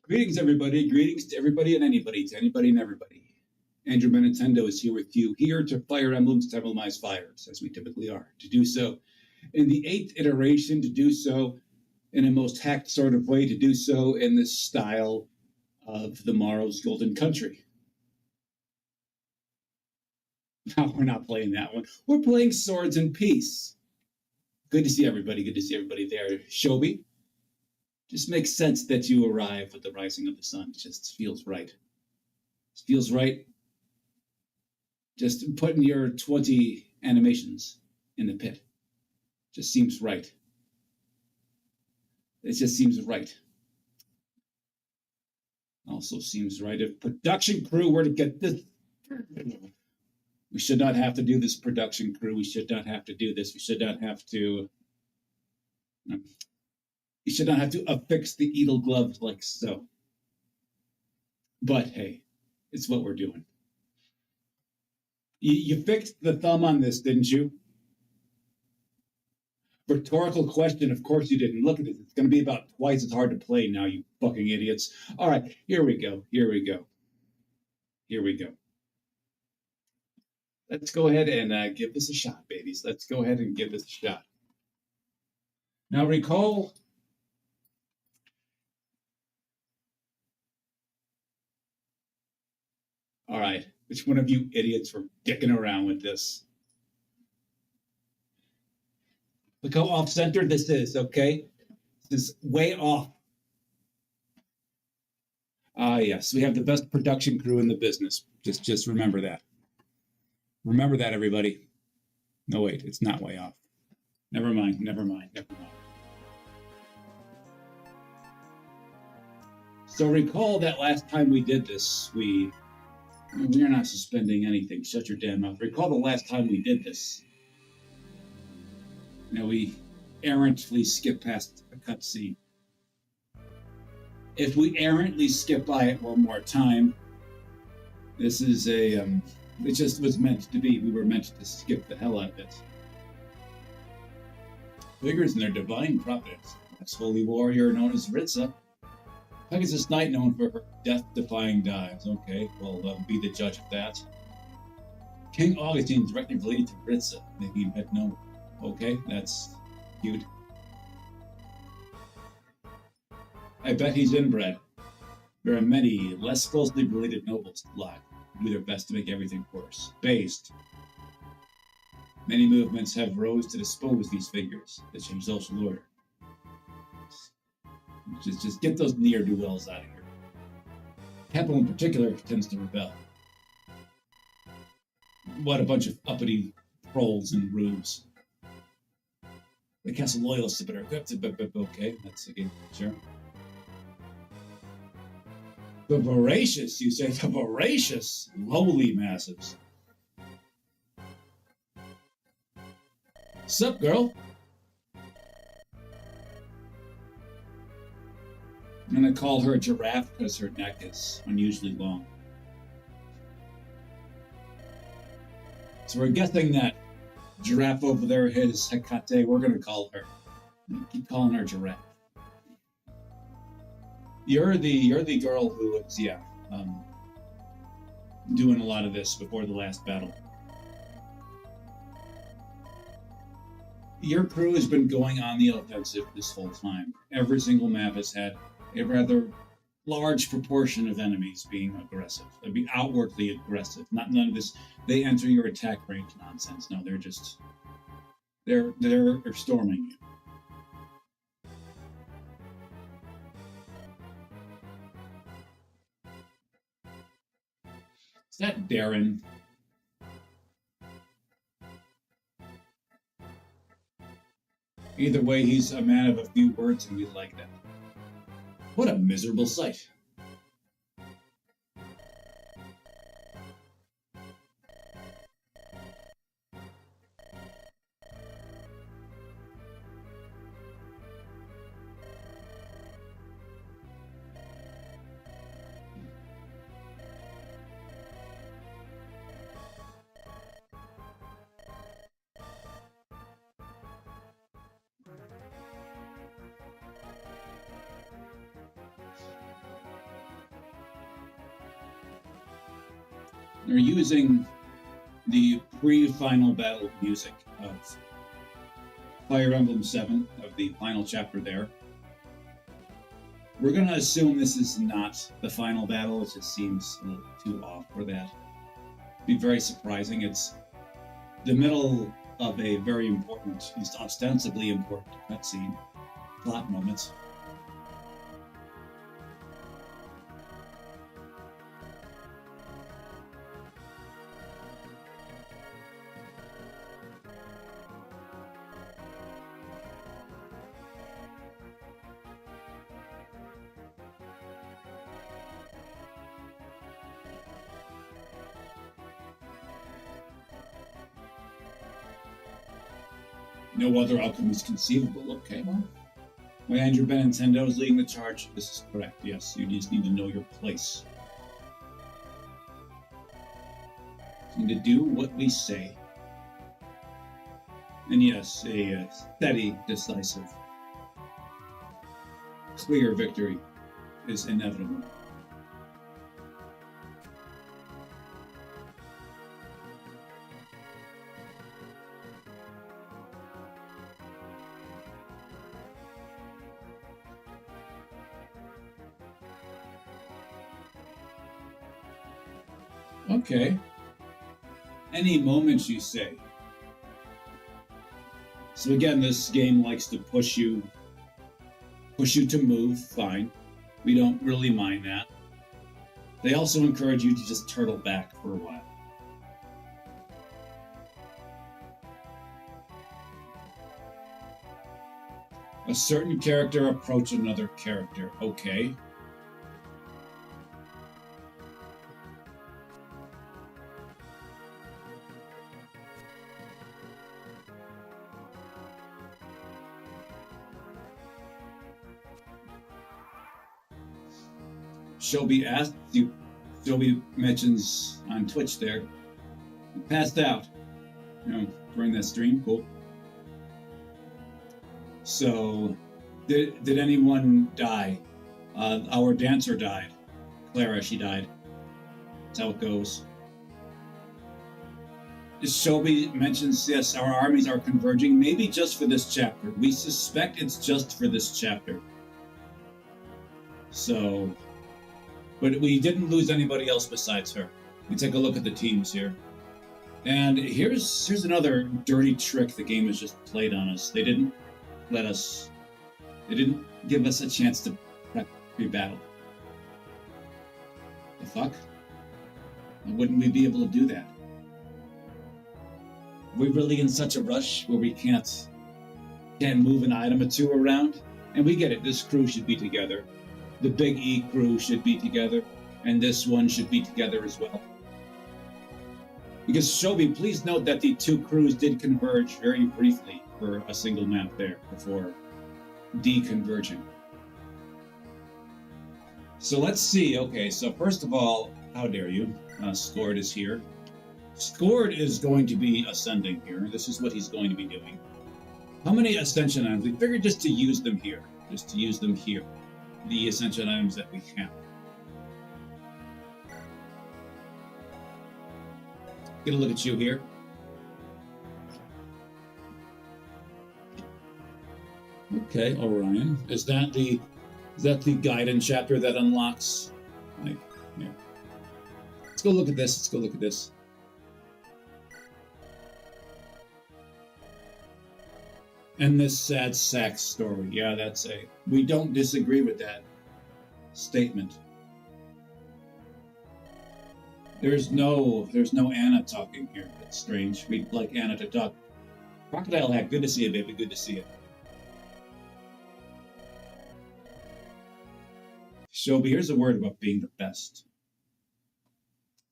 Greetings, everybody. Greetings to everybody and anybody, to anybody and everybody. Andrew Benintendo is here with you, here to fire emblems, to emblemize fires, as we typically are. To do so in the 8th iteration, to do so in a most hacked sort of way, to do so in the style of the Morrow's Golden Country. No, we're not playing that one. We're playing Swords and Peace. Good to see everybody. Good to see everybody there. Shobi, just makes sense that you arrive with the rising of the sun. It just feels right. It feels right. Just putting your 20 animations in the pit. Just seems right. It just seems right. Also seems right. If production crew were to get this, we should not have to do this, production crew. We should not have to do this. We should not have to. You should not have to affix the Edel glove like so. But hey, it's what we're doing. You fixed the thumb on this, didn't you? Rhetorical question. Of course you didn't. Look at this. It's going to be about twice as hard to play now, you fucking idiots. All right, here we go. Here we go. Here we go. Let's go ahead and give this a shot, babies. Let's go ahead and give this a shot. Now recall. All right, which one of you idiots were dicking around with this? Look how off-center this is, okay? This is way off. Ah, yes, we have the best production crew in the business. Just remember that. Remember that, everybody. No, wait, it's not way off. Never mind, never mind, never mind. So recall that last time we did this, we're not suspending anything. Shut your damn mouth. Recall the last time we did this. Now we errantly skip past a cutscene. If we errantly skip by it one more time, this is a, it just was meant to be. We were meant to skip the hell out of it. Figures in their divine providence. This holy warrior known as Ritza. Pegasus Knight known for her death-defying dives. Okay, well, be the judge of that. King Augustine directly related to Ritza. Maybe you had known. Okay, that's cute. I bet he's inbred. There are many less closely related nobles alive who do their best to make everything worse. Based. Many movements have rose to dispose these figures, to change social order. Just get those ne'er-do-wells out of here. Capital in particular tends to rebel. What a bunch of uppity trolls and rubes. The castle loyalists have been equipped. Okay, that's again, sure. The voracious, you say? The voracious? Lowly masses. Sup, girl? I'm going to call her a giraffe because her neck is unusually long. So we're guessing that giraffe over there is Hecate. We're going to call her. Keep calling her giraffe. You're the girl who was, doing a lot of this before the last battle. Your crew has been going on the offensive this whole time. Every single map has had a rather large proportion of enemies being aggressive. They'd be outwardly aggressive. None of this, they enter your attack range nonsense. No, they're just, they're storming you. Is that Darren? Either way, he's a man of a few words and we like that. What a miserable sight. They're using the pre-final battle music of Fire Emblem 7, of the final chapter there. We're going to assume this is not the final battle. It just seems a little too off for that. It'd be very surprising. It's the middle of a very important, at least ostensibly important cutscene, plot moments. No other outcome is conceivable. Okay, well, Andrew Benintendo is leading the charge. This is correct. Yes, you just need to know your place. You need to do what we say. And yes, a steady, decisive, clear victory is inevitable. Okay. Any moment, you say. So again, this game likes to push you to move. Fine. We don't really mind that. They also encourage you to just turtle back for a while. A certain character approach another character. Okay. Shelby mentions on Twitch there, passed out, during that stream. Cool. So, did anyone die? Our dancer died. Clara, she died. That's how it goes. Shelby mentions, yes, our armies are converging, maybe just for this chapter. We suspect it's just for this chapter. So, but we didn't lose anybody else besides her. We take a look at the teams here. And here's another dirty trick the game has just played on us. They didn't give us a chance to prep pre-battle. The fuck? Why wouldn't we be able to do that? We're really in such a rush where we can't move an item or two around. And we get it, this crew should be together. The Big E crew should be together, and this one should be together as well. Because Shelby, please note that the two crews did converge very briefly for a single map there before deconverging. So let's see. Okay, so first of all, how dare you? Scored is here. Scored is going to be ascending here. This is what he's going to be doing. How many ascension items? We figured just to use them here. Just to use them here. The ascension items that we have. Get a look at you here. Okay, Orion. Is that the Gaiden chapter that unlocks? Like, yeah. Let's go look at this. Let's go look at this. And this sad sack story. Yeah, we don't disagree with that statement. There's no Anna talking here. That's strange. We'd like Anna to talk. Crocodile Hat, good to see you, baby. Good to see you. Shelby, here's a word about being the best.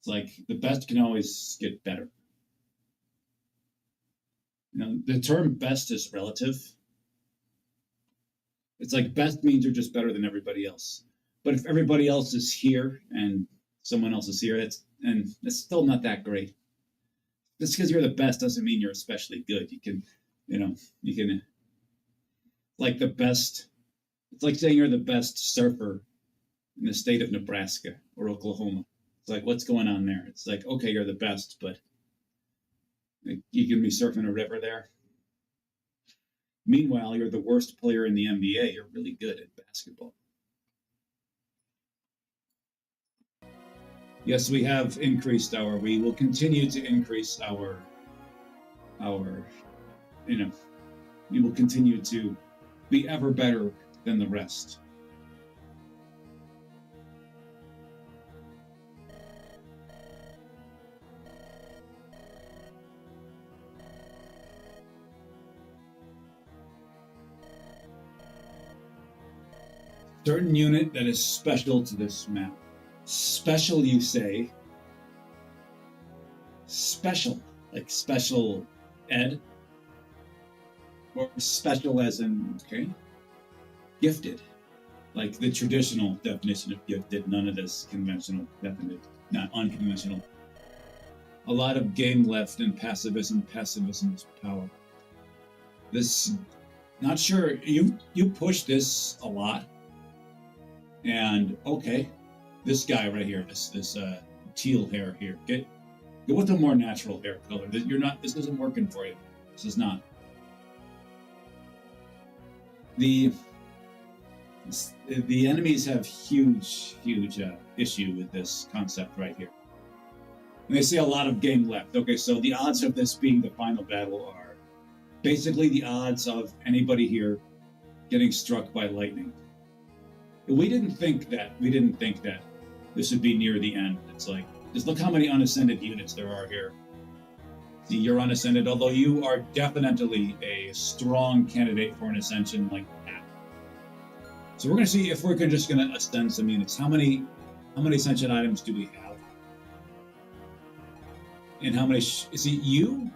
It's like the best can always get better. The term best is relative. It's like best means you're just better than everybody else. But if everybody else is here and someone else is here, that's still not that great. Just because you're the best doesn't mean you're especially good. You can like the best. It's like saying you're the best surfer in the state of Nebraska or Oklahoma. It's like, what's going on there? It's like, okay, you're the best, but you can be surfing a river there. Meanwhile, you're the worst player in the NBA. You're really good at basketball. Yes, we have increased we will continue to increase we will continue to be ever better than the rest. Certain unit that is special to this map. Special, you say? Special, like special ed? Or special as in, okay, gifted. Like the traditional definition of gifted, none of this conventional definition, not unconventional. A lot of game left in pacifism. Pacifism is power. This, not sure, you push this a lot. And okay, this guy right here, this teal hair here, get with a more natural hair color. This isn't working for you. This is not. The enemies have huge issue with this concept right here. And they say a lot of game left. Okay, so the odds of this being the final battle are basically the odds of anybody here getting struck by lightning. We didn't think that this would be near the end. It's like, just look how many unascended units there are here. See, you're unascended, although you are definitely a strong candidate for an ascension like that. So we're going to see if we're just going to ascend some units. How many ascension items do we have? And how many? See, you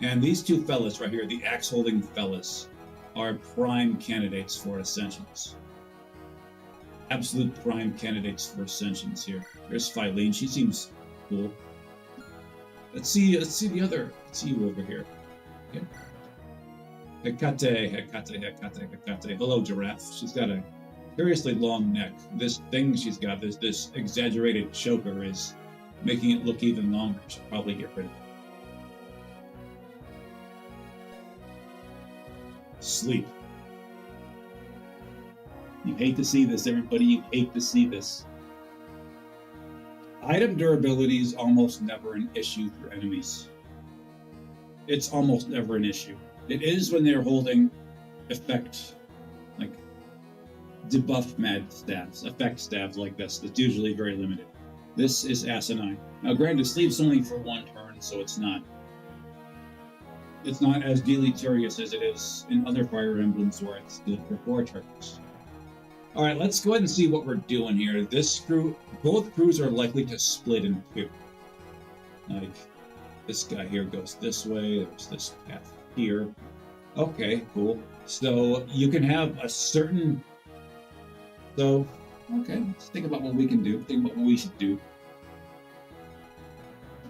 and these two fellas right here, the axe-holding fellas, are prime candidates for ascensions. Absolute prime candidates for ascensions here. There's Phylene. She seems cool. Let's see you over here. Okay. Hecate. Hello, giraffe. She's got a curiously long neck. This thing she's got, this exaggerated choker, is making it look even longer. Should probably get rid of it. Sleep. You hate to see this, everybody. You hate to see this. Item durability is almost never an issue for enemies. It's almost never an issue. It is when they're holding effect, like debuff mad stabs, effect stabs like this. That's usually very limited. This is asinine. Now, granted, sleep's only for one turn, so it's not as deleterious as it is in other Fire Emblems where it's good for 4 turns. All right, let's go ahead and see what we're doing here. This crew, both crews are likely to split in 2. Like, this guy here goes this way, there's this path here. Okay, cool. So you can have a certain... So, okay, let's think about what we can do. Think about what we should do.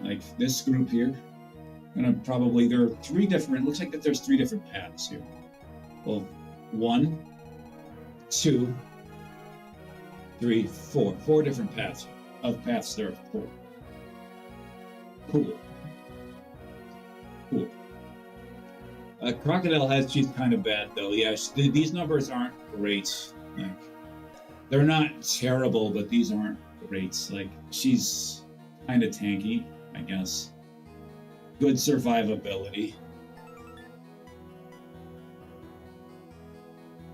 Like this group here. There are 3 different... Looks like that there's 3 different paths here. Well, 1, 2... 3, 4. 4 different paths. Of paths, there are 4. Cool. Crocodile Head, she's kind of bad, though. Yeah, these numbers aren't great. Like, they're not terrible, but these aren't great. Like, she's kind of tanky, I guess. Good survivability.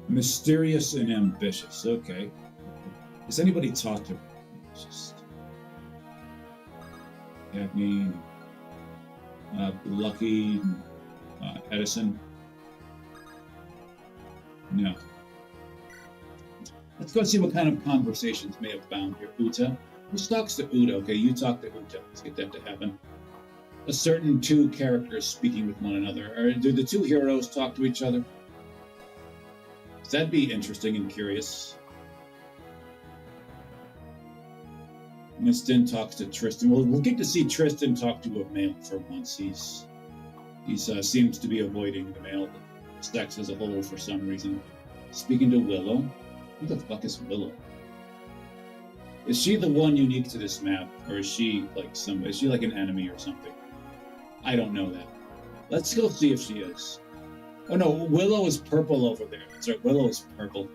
Mysterious and ambitious. Okay. Does anybody talk to her? Just Hackney, Lucky, Edison. No. Let's go see what kind of conversations may have found here. Uta. Who talks to Uta? Okay, you talk to Uta. Let's get that to happen. A certain 2 characters speaking with one another. Or do the 2 heroes talk to each other? That'd be interesting and curious. Winston talks to Tristan. We'll get to see Tristan talk to a male for once. He seems to be avoiding the male sex as a whole for some reason. Speaking to Willow. Who the fuck is Willow? Is she the one unique to this map, or is she like is she like an enemy or something? I don't know that. Let's go see if she is. Oh no, Willow is purple over there. That's right, Willow is purple.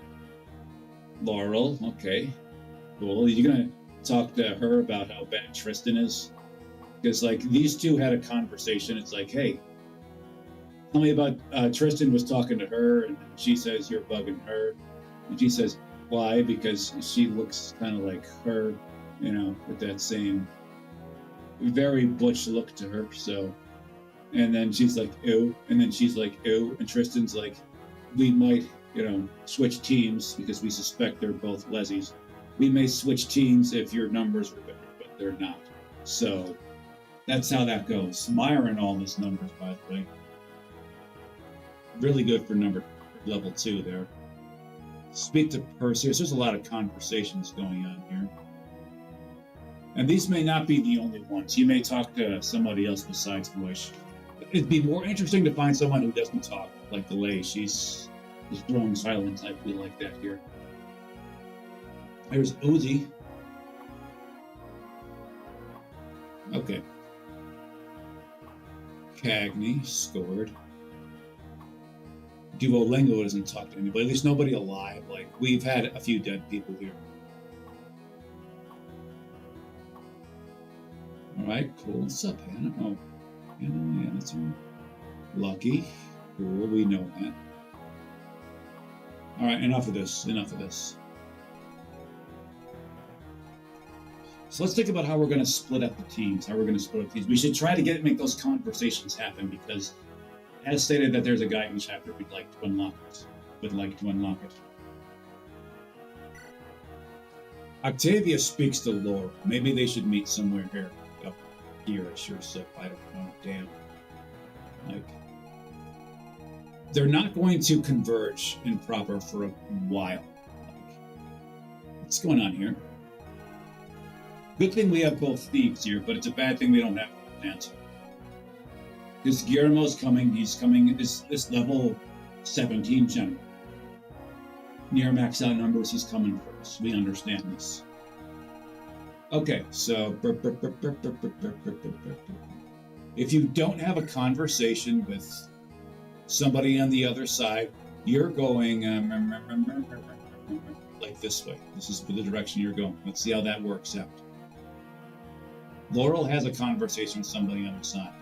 Laurel, okay. Cool. Are you gonna talk to her about how bad Tristan is? Because like these two had a conversation. It's like, hey, tell me about Tristan was talking to her, and she says you're bugging her, and she says why? Because she looks kind of like her, you know, with that same very butch look to her. So, and then she's like ew, and then she's like ew, and Tristan's like, we might, you know, switch teams because we suspect they're both lessies. We may switch teams if your numbers were better, but they're not. So that's how that goes. Myron all his numbers, by the way. Really good for level 2 there. Speak to Perseus. There's a lot of conversations going on here. And these may not be the only ones. You may talk to somebody else besides Royce. It'd be more interesting to find someone who doesn't talk, like Delay. She's throwing silence. I feel like that here. There's Uzi. Okay. Cagney scored. Duolingo doesn't talk to anybody, at least nobody alive. Like, we've had a few dead people here. Alright, cool. What's up, Hannah? Oh, Hannah, yeah, that's right. Lucky. Cool, we know that. Alright, enough of this. Enough of this. So let's think about how we're going to split up the teams. We should try to make those conversations happen because as stated that there's a guy in chapter we'd like to unlock it. Octavia speaks to Laura. Maybe they should meet somewhere here. Up here, I sure so. I don't know. Damn. Like, they're not going to converge in proper for a while. Like, what's going on here? Good thing we have both thieves here, but it's a bad thing we don't have an answer. Because Guillermo's coming, he's coming at this level 17 general. Near max out numbers, he's coming first. We understand this. Okay, so if you don't have a conversation with somebody on the other side, you're going like this way. This is the direction you're going. Let's see how that works out. Laurel has a conversation with somebody on the side.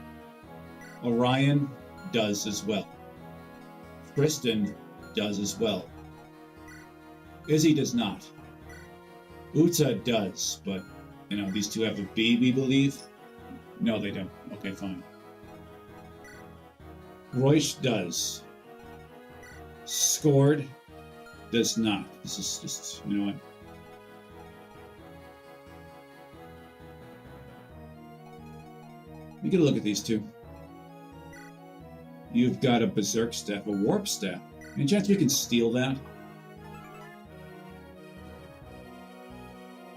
Orion does as well. Tristan does as well. Izzy does not. Uta does, but, you know, these two have a B, we believe? No, they don't. Okay, fine. Royce does. Scored does not. This is just, you know what? You get a look at these two. You've got a Berserk Staff, a Warp Staff. Any chance we can steal that?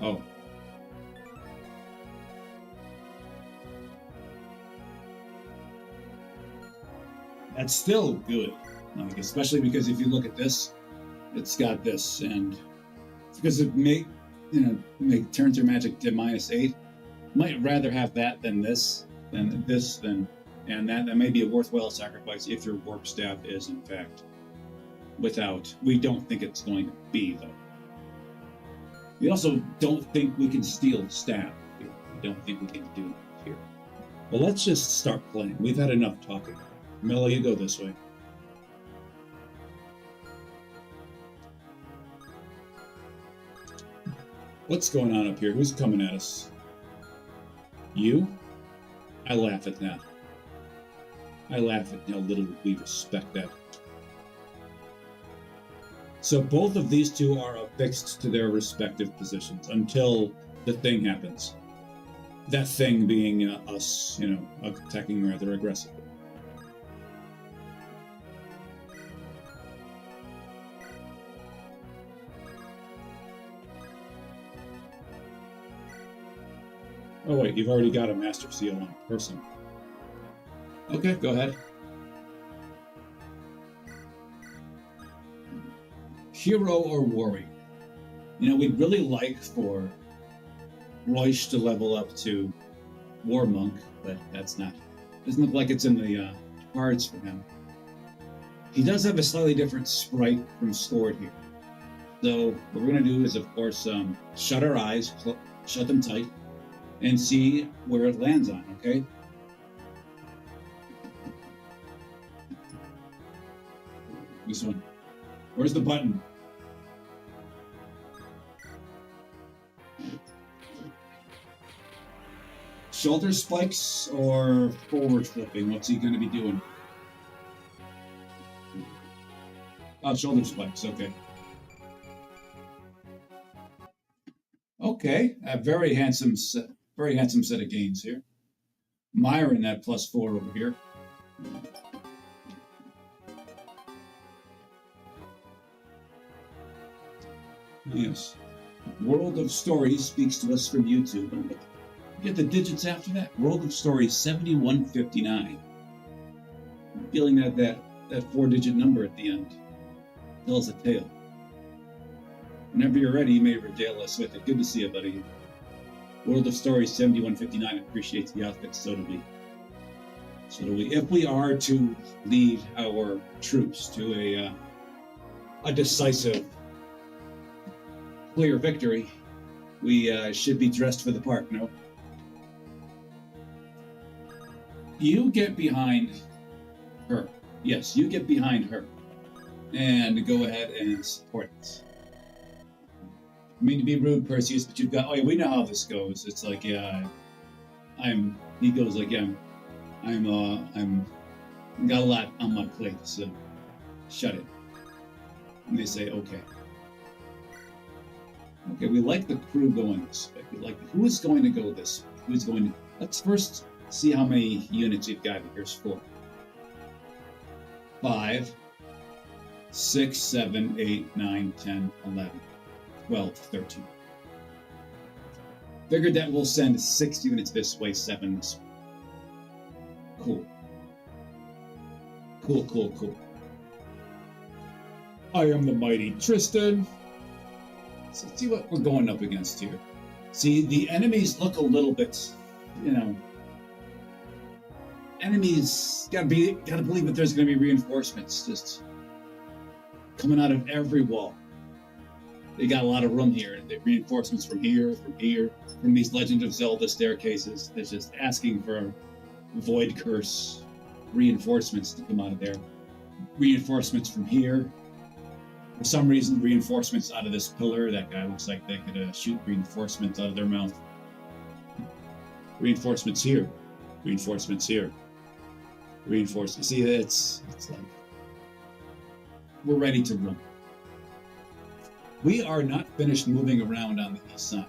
Oh. That's still good. Like, especially because if you look at this, it's got this, and because it turns your magic to -8. Might rather have that than this, and that may be a worthwhile sacrifice if your warp staff is in fact without. We don't think it's going to be though. We also don't think we can steal staff here. We don't think we can do it here. Well, let's just start playing. We've had enough talking. Mello, you go this way. What's going on up here? Who's coming at us? You? I laugh at that. I laugh at how little we respect that. So both of these two are affixed to their respective positions until the thing happens. That thing being us, you know, attacking rather aggressively. Oh wait, you've already got a Master Seal on a person. Okay, go ahead. Hero or warrior? You know, we'd really like for Royce to level up to War Monk, but doesn't look like it's in the cards for him. He does have a slightly different sprite from Sword here. So what we're going to do is, of course, shut our eyes, shut them tight, and see where it lands on, okay? This one. Where's the button? Shoulder spikes or forward flipping? What's he going to be doing? Oh, shoulder spikes. Okay. Okay. A very handsome set of gains here. Myron at +4 over here. Yes. World of Stories speaks to us from YouTube. Get the digits after that. World of Stories 7159. I'm feeling that 4-digit number at the end tells a tale. Whenever you're ready, you may regale us with it. Good to see you, buddy. World of Stories 7159 appreciates the outfit. So do we. So do we. If we are to lead our troops to a decisive, clear victory, we should be dressed for the part, no? You get behind her. Yes, you get behind her. And go ahead and support us. I mean to be rude, Perseus, but you've got, oh yeah, we know how this goes. It's like, yeah, he goes like, yeah, I'm got a lot on my plate, so shut it. And they say, okay. Okay, we like the crew going this way. We like, who is going to go this way? Who's going to, let's first see how many units you've got. Here's 4. 5, 6, 7, 8, 9, 10, 11, 12, 13. Figured that we'll send 6 units this way, 7 this way. Cool. Cool. I am the mighty Tristan. So let's see what we're going up against here. See, the enemies look a little bit, enemies gotta believe that there's gonna be reinforcements just coming out of every wall. They got a lot of room here, and the reinforcements from here, from these Legend of Zelda staircases. They're just asking for Void Curse reinforcements to come out of there. Reinforcements from here. For some reason, reinforcements out of this pillar. That guy looks like they could shoot reinforcements out of their mouth. Reinforcements here. Reinforcements here. Reinforcements. See, it's like we're ready to run. We are not finished moving around on the east side.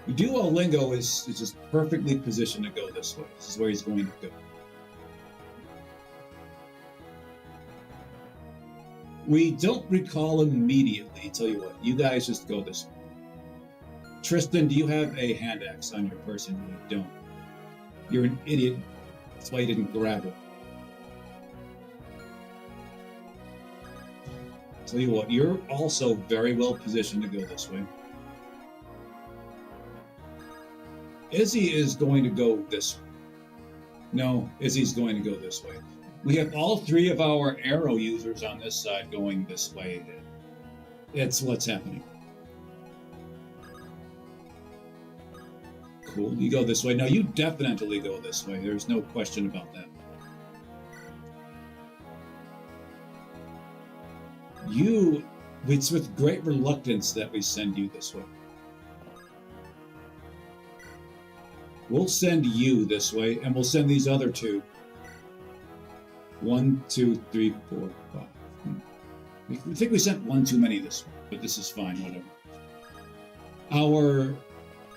Duolingo is just perfectly positioned to go this way. This is where he's going to go. We don't recall immediately. Tell you what, you guys just go this way. Tristan, do you have a hand axe on your person? You don't. You're an idiot. That's why you didn't grab it. Tell you what, you're also very well positioned to go this way. Izzy is going to go this way. No, Izzy's going to go this way. We have all 3 of our arrow users on this side going this way. It's what's happening. Cool, you go this way. No, you definitely go this way. There's no question about that. It's with great reluctance that we send you this way. We'll send you this way, and we'll send these other 2. 1, 2, 3, 4, 5. We think we sent 1 too many this way, but this is fine, whatever.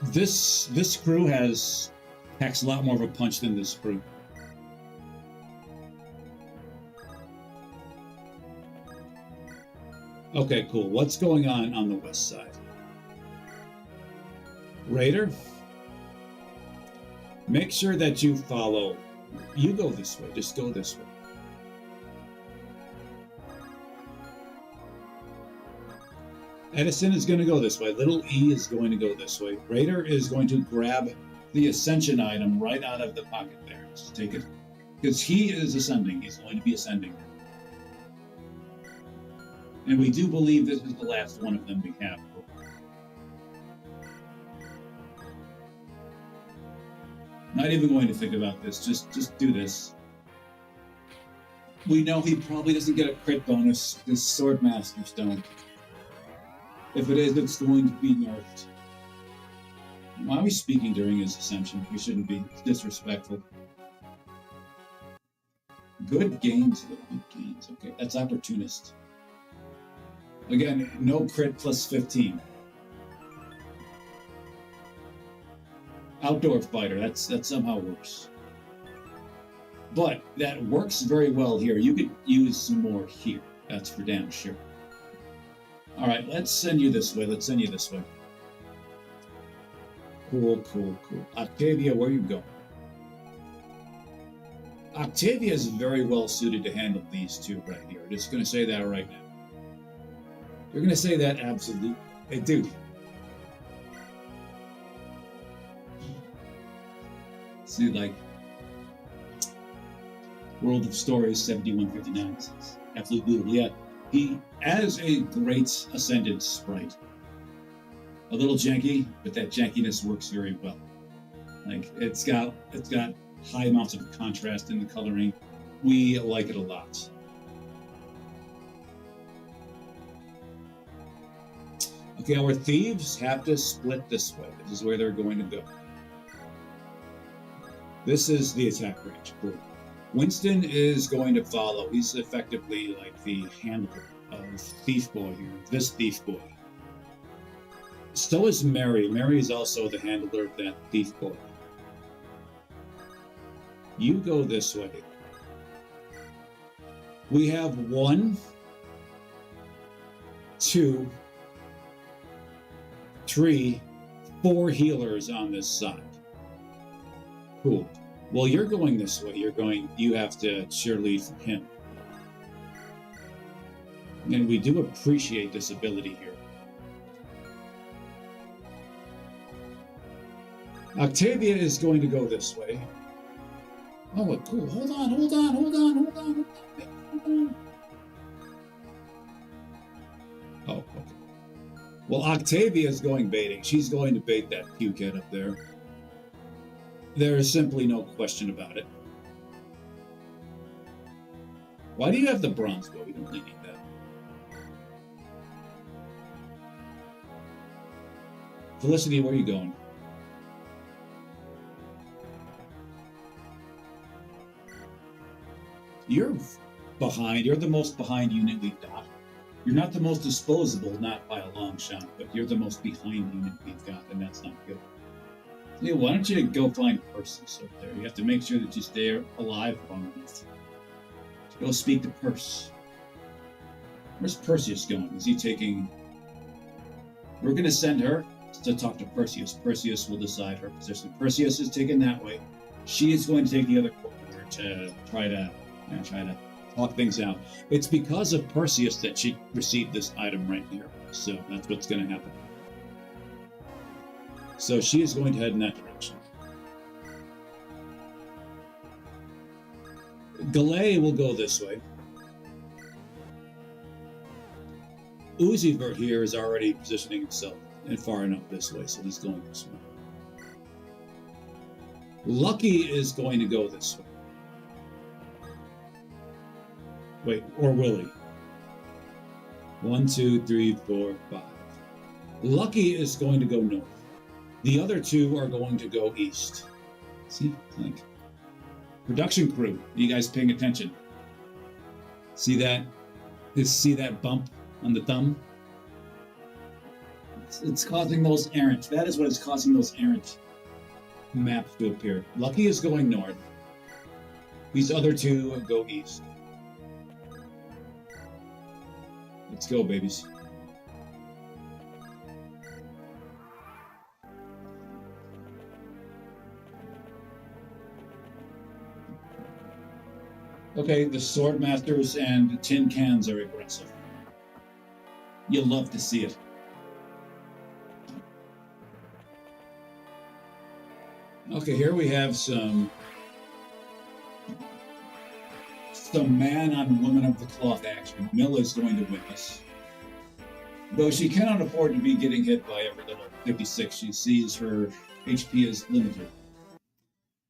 This crew packs a lot more of a punch than this crew. Okay, cool. What's going on the west side? Raider? Make sure that you follow. You go this way. Just go this way. Edison is going to go this way. Little E is going to go this way. Raider is going to grab the Ascension item right out of the pocket there. Just take it. Because he is ascending. He's going to be ascending. And we do believe this is the last one of them we have. Not even going to think about this. Just do this. We know he probably doesn't get a crit bonus. This Swordmaster Stone. If it is, it's going to be nerfed. Why are we speaking during his ascension? We shouldn't be. It's disrespectful. Good games, though. Good games. Okay, that's opportunist. Again, no crit plus 15. Outdoor fighter, that's somehow worse. But that works very well here. You could use some more here. That's for damn sure. All right, let's send you this way. Let's send you this way. Cool, cool, cool. Octavia, where are you going? Octavia is very well suited to handle these two right here. Just going to say that right now. You're going to say that absolutely. Hey, dude. See, like, World of Stories 7159 says. Absolutely beautiful. Yeah, he, as a great Ascended sprite, a little janky, but that jankiness works very well. Like, it's got high amounts of contrast in the coloring. We like it a lot. Okay, our thieves have to split this way. This is where they're going to go. This is the attack range. Cool. Winston is going to follow. He's effectively like the handler of Thief Boy here. This Thief Boy. So is Mary. Mary is also the handler of that Thief Boy. You go this way. We have 1, 2, 3, 4 healers on this side. Cool. Well, you're going this way. You have to cheerlead for him. And we do appreciate this ability here. Octavia is going to go this way. Oh, cool. Hold on. Oh, okay. Well, Octavia is going baiting. She's going to bait that puke head up there. There is simply no question about it. Why do you have the bronze bow? We don't really need that. Felicity, where are you going? You're behind. You're the most behind unit we've got. You're not the most disposable, not by a long shot, but you're the most behind unit we've got, and that's not good. Yeah, why don't you go find Perseus up there? You have to make sure that you stay alive long enough. Go speak to Perse. Where's Perseus going? Is he taking... We're going to send her to talk to Perseus. Perseus will decide her position. Perseus is taken that way. She is going to take the other corner to try to talk things out. It's because of Perseus that she received this item right here. So that's what's going to happen. So she is going to head in that direction. Galay will go this way. Uzivert here is already positioning himself and far enough this way, so he's going this way. Lucky is going to go this way. Wait, or will he? 1, 2, 3, 4, 5. Lucky is going to go north. The other two are going to go east. See, like production crew. Are you guys paying attention? See that? See that bump on the thumb? It's causing those errant. That is what is causing those errant maps to appear. Lucky is going north. These other two go east. Let's go, babies. Okay, the Swordmasters and Tin Cans are aggressive. You'll love to see it. Okay, here we have some man on woman of the cloth action. Mill is going to win this. Though she cannot afford to be getting hit by every little 56, she sees her HP is limited.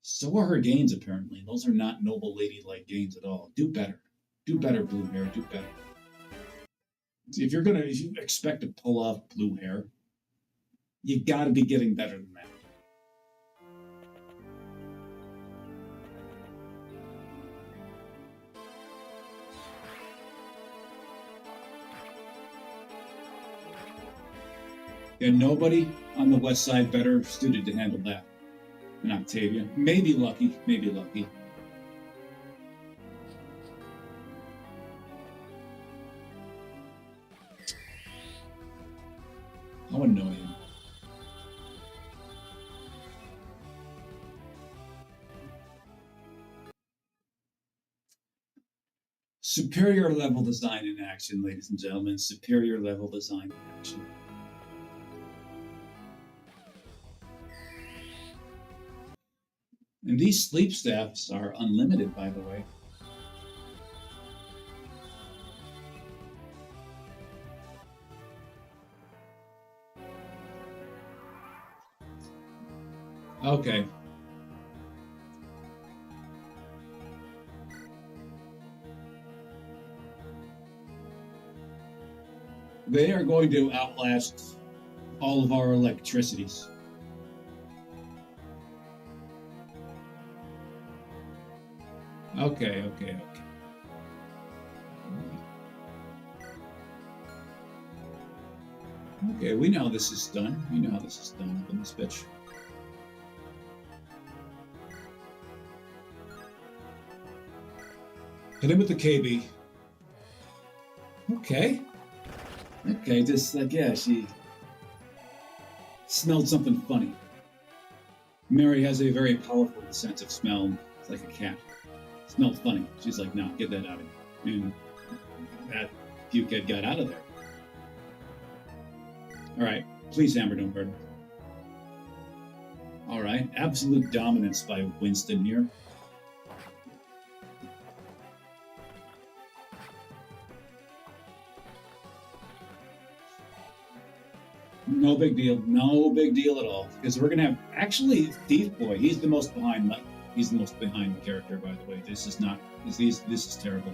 So are her gains, apparently. Those are not noble lady-like gains at all. Do better. Do better, blue hair. Do better. See, if you expect to pull off blue hair, you gotta be getting better than that. And nobody on the west side better suited to handle that than Octavia. Maybe Lucky. Maybe Lucky. How annoying. Superior level design in action, ladies and gentlemen. Superior level design in action. And these sleep staffs are unlimited, by the way. Okay. They are going to outlast all of our electricities. Okay. Okay, we know how this is done. We know how this is done up in this bitch. Hit him with the KB. Okay, just like, yeah, she smelled something funny. Mary has a very powerful sense of smell. It's like a cat. Smelled funny. She's like, no, get that out of here. And that pukehead got out of there. All right, please, Amber, don't hurt him. All right, absolute dominance by Winston here. No big deal. No big deal at all. Because we're gonna have actually Thief Boy. He's the most behind. He's the most behind character, by the way. This is not. This is terrible.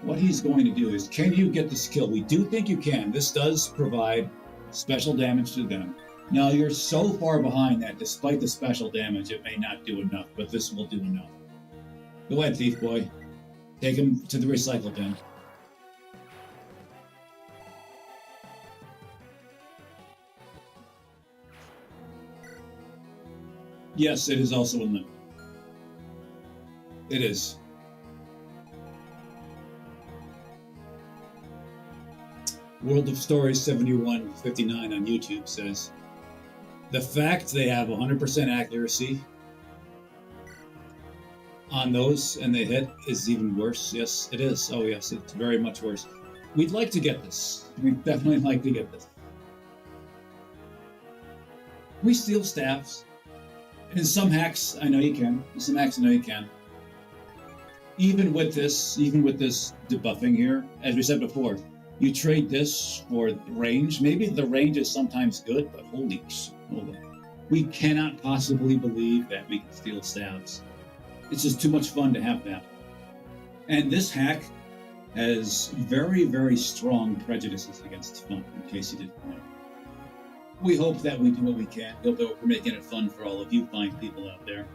What he's going to do is, can you get this kill? We do think you can. This does provide special damage to them. Now you're so far behind that, despite the special damage, it may not do enough. But this will do enough. Go ahead, Thief Boy. Take him to the recycle bin. Yes, it is also unlimited. It is. World of Stories 7159 on YouTube says, the fact they have 100% accuracy on those and they hit is even worse. Yes, it is. Oh, yes, it's very much worse. We'd like to get this. We'd definitely like to get this. We steal staffs. In some hacks, I know you can. In some hacks, I know you can. Even with this debuffing here, as we said before, you trade this for range. Maybe the range is sometimes good, but holy shit, hold on. We cannot possibly believe that we can steal staffs. It's just too much fun to have that. And this hack has very, very strong prejudices against fun, in case you didn't know. We hope that we do what we can. We hope that we're making it fun for all of you fine people out there.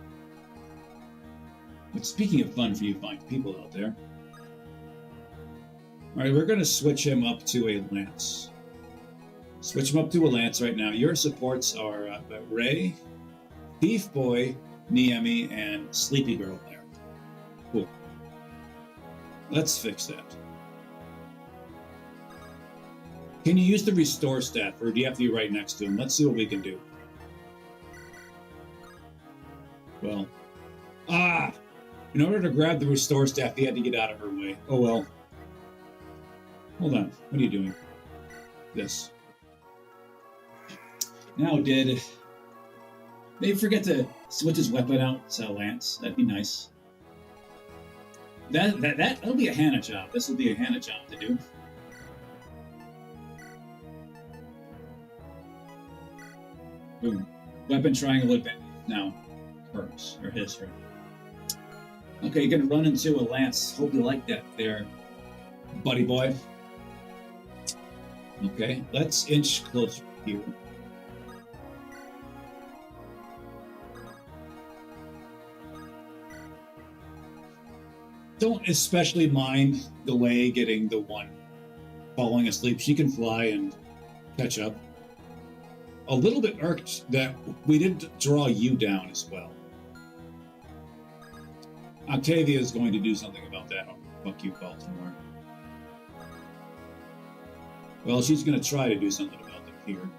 But speaking of fun for you fine people out there, all right, we're going to switch him up to a Lance. Switch him up to a Lance right now. Your supports are Ray, Thief Boy, Niemi, and Sleepy Girl there. Cool. Let's fix that. Can you use the restore staff, or do you have to be right next to him? Let's see what we can do. Well, in order to grab the restore staff, he had to get out of her way. Oh well. Hold on, what are you doing? This. Now, did Maybe forget to switch his weapon out to Lance. That'd be nice. That'll be a Hannah job. This will be a Hannah job to do. Boom. Weapon triangle advantage now. Hers, or his, right? Okay, you're gonna run into a Lance. Hope you like that there, buddy boy. Okay, let's inch closer here. Don't especially mind delay getting the one falling asleep. She can fly and catch up. A little bit irked that we didn't draw you down as well. Octavia is going to do something about that. Oh, fuck you, Baltimore. Well, she's going to try to do something about the pier.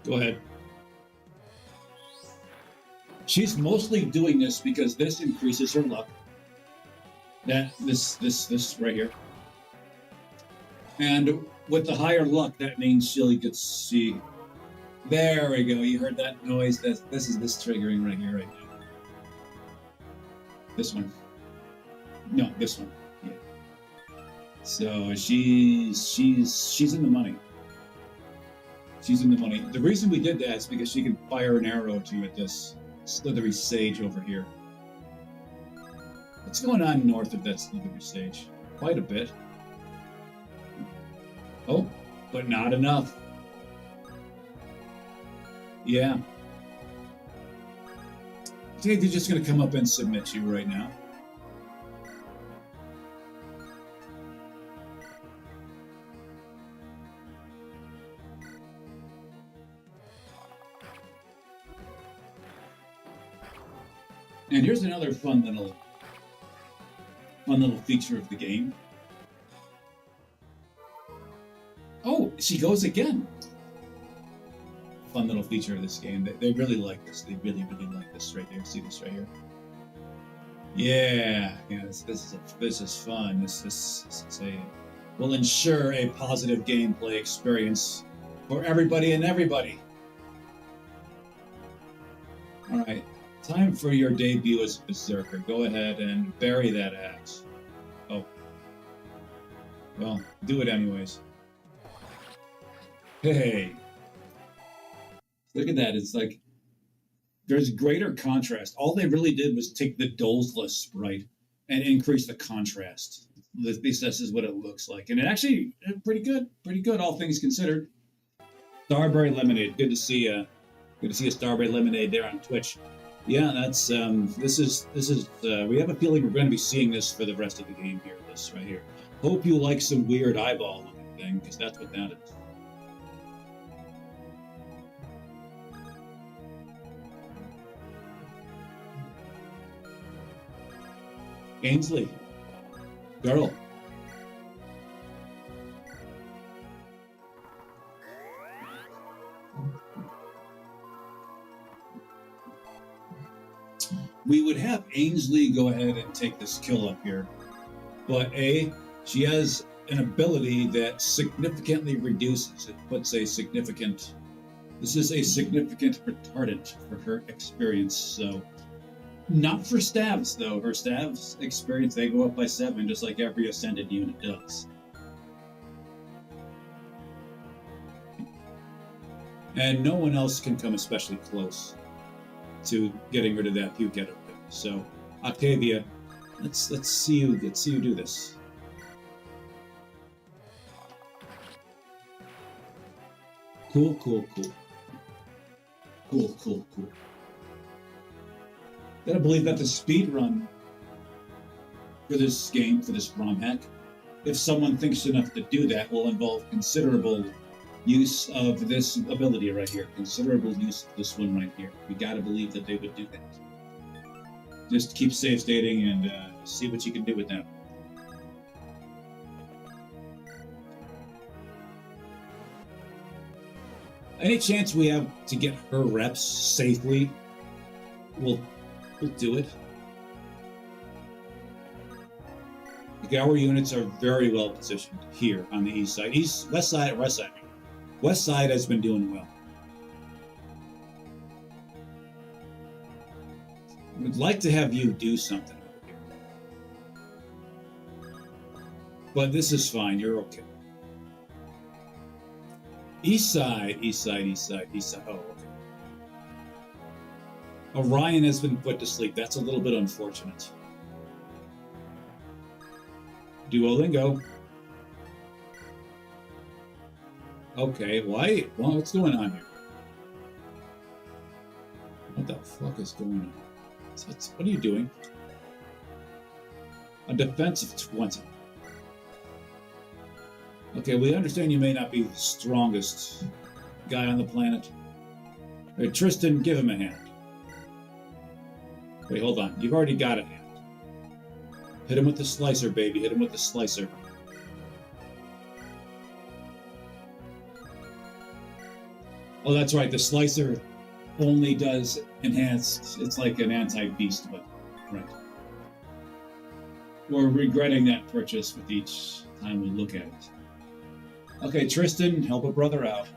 Go ahead. She's mostly doing this because this increases her luck. This right here. And with the higher luck, that means she'll get to see. There we go. You heard that noise? This is this triggering right here, right now. This one. No, this one. Yeah. So she's in the money. She's in the money. The reason we did that is because she can fire an arrow to at this slithery sage over here. What's going on north of that slithery sage? Quite a bit. Oh, but not enough. Yeah. Dave, they're just going to come up and submit you right now. And here's another fun little feature of the game. Oh, she goes again. Fun little feature of this game. They really like this. They really, really like this right here. See this right here? Yeah. This is fun. This will ensure a positive gameplay experience for everybody and everybody. All right. Time for your debut as a Berserker. Go ahead and bury that axe. Oh. Well, do it anyways. Hey. Look at that. It's like there's greater contrast. All they really did was take the Doleless sprite and increase the contrast. At least this is what it looks like. And it actually pretty good. Pretty good, all things considered. Starberry Lemonade. Good to see a Starberry Lemonade there on Twitch. Yeah, that's this is we have a feeling we're going to be seeing this for the rest of the game here, this right here. Hope you like some weird eyeball looking thing, because that's what that is. Ainsley. Girl. We would have Ainsley go ahead and take this kill up here. But she has an ability that significantly reduces. It puts a significant... This is a significant retardant for her experience, so... Not for stabs, though. Her stabs experience, they go up by 7, just like every Ascended unit does. And no one else can come especially close to getting rid of that puke out of it. So, Octavia, let's see you do this. Cool. Gotta believe that the speed run for this game, for this Romhack, if someone thinks enough to do that, will involve considerable use of this ability right here. Considerable use of this one right here. We gotta believe that they would do that. Just keep save stating and see what you can do with that. Any chance we have to get her reps safely, we'll do it. Our units are very well positioned here on the east side. West side. West side has been doing well. Would like to have you do something over here. But this is fine, you're okay. East side, east side, east side, east side. Oh, okay. Orion has been put to sleep. That's a little bit unfortunate. Duolingo. Okay, why? Well, what's going on here? What the fuck is going on? What are you doing? A defense of 20. Okay, we understand you may not be the strongest guy on the planet. Hey, Tristan, give him a hand. Wait, hold on. You've already got a hand. Hit him with the slicer, baby. Hit him with the slicer. Oh, that's right. The slicer only does enhanced. It's like an anti-beast weapon. Right. We're regretting that purchase with each time we look at it. Okay, Tristan, help a brother out.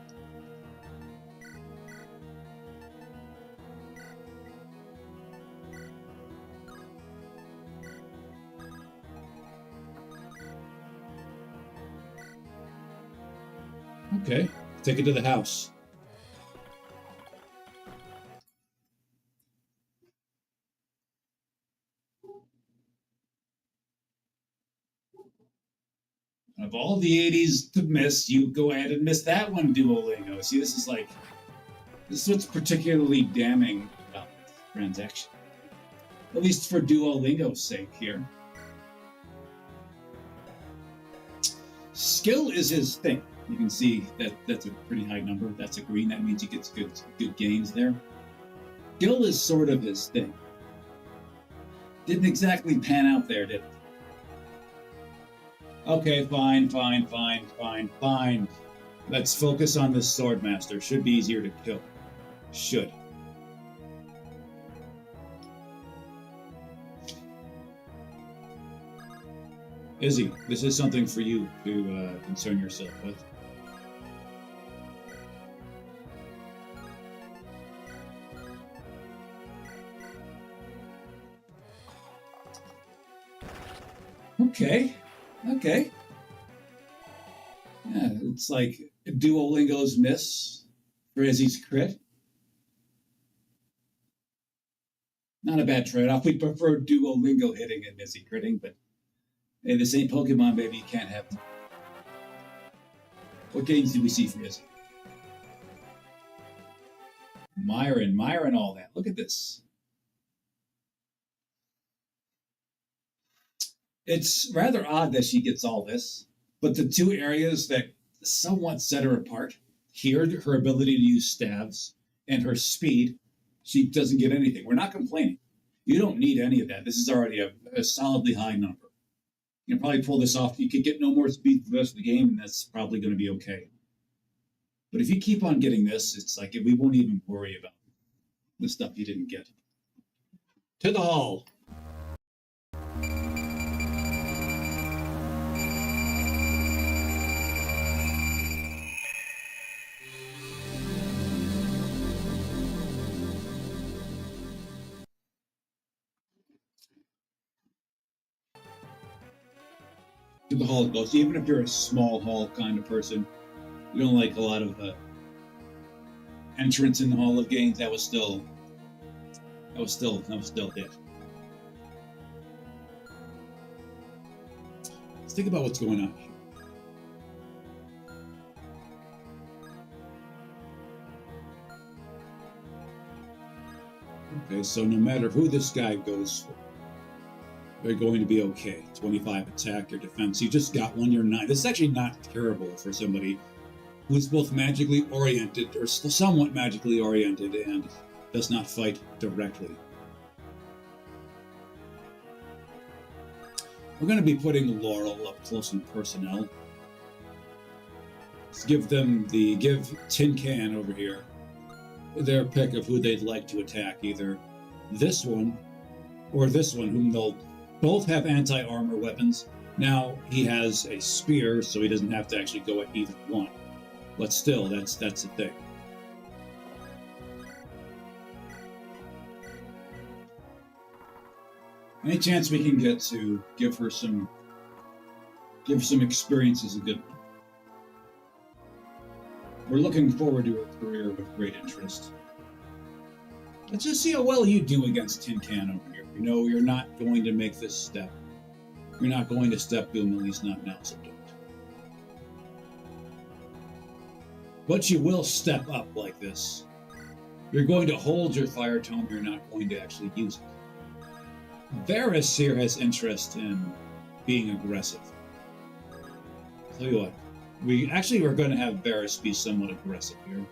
Okay, take it to the house. Of all the 80s to miss, you go ahead and miss that one, Duolingo. See, this is what's particularly damning about this transaction. At least for Duolingo's sake here. Skill is his thing. You can see that that's a pretty high number. That's a green. That means he gets good gains there. Skill is sort of his thing. Didn't exactly pan out there, did it? Okay, fine. Let's focus on this Swordmaster. Should be easier to kill. Should. Izzy, this is something for you to concern yourself with. Okay. Yeah, it's like Duolingo's miss for Izzy's crit. Not a bad trade-off. We prefer Duolingo hitting and Izzy critting, but hey, this ain't Pokemon, baby. You can't have them. What games do we see from Izzy? Myron, all that. Look at this. It's rather odd that she gets all this, but the two areas that somewhat set her apart here, her ability to use stabs and her speed, she doesn't get anything. We're not complaining. You don't need any of that. This is already a solidly high number. You can probably pull this off. You could get no more speed for the rest of the game, and that's probably going to be okay. But if you keep on getting this, it's like we won't even worry about the stuff you didn't get. To the hall. To the hall it goes. Even if you're a small hall kind of person, you don't like a lot of entrance in the Hall of Games. That was still it. Let's think about what's going on here. Okay, so no matter who this guy goes for, they're going to be okay. 25 attack or defense. You just got one, you're 9. This is actually not terrible for somebody who's both magically oriented, or somewhat magically oriented, and does not fight directly. We're going to be putting Laurel up close and personnel. Let's give Tin Can over here their pick of who they'd like to attack, either this one or this one, whom they'll both have anti-armor weapons. Now he has a spear, so he doesn't have to actually go at either one. But still, that's the thing. Any chance we can get to give her some experience is a good one. We're looking forward to her career with great interest. Let's just see how well you do against Tin Can over here. You know you're not going to make this step. You're not going to step to him, at least not now, so don't. But you will step up like this. You're going to hold your fire tome, you're not going to actually use it. Varys here has interest in being aggressive. I'll tell you what, we're going to have Varys be somewhat aggressive here.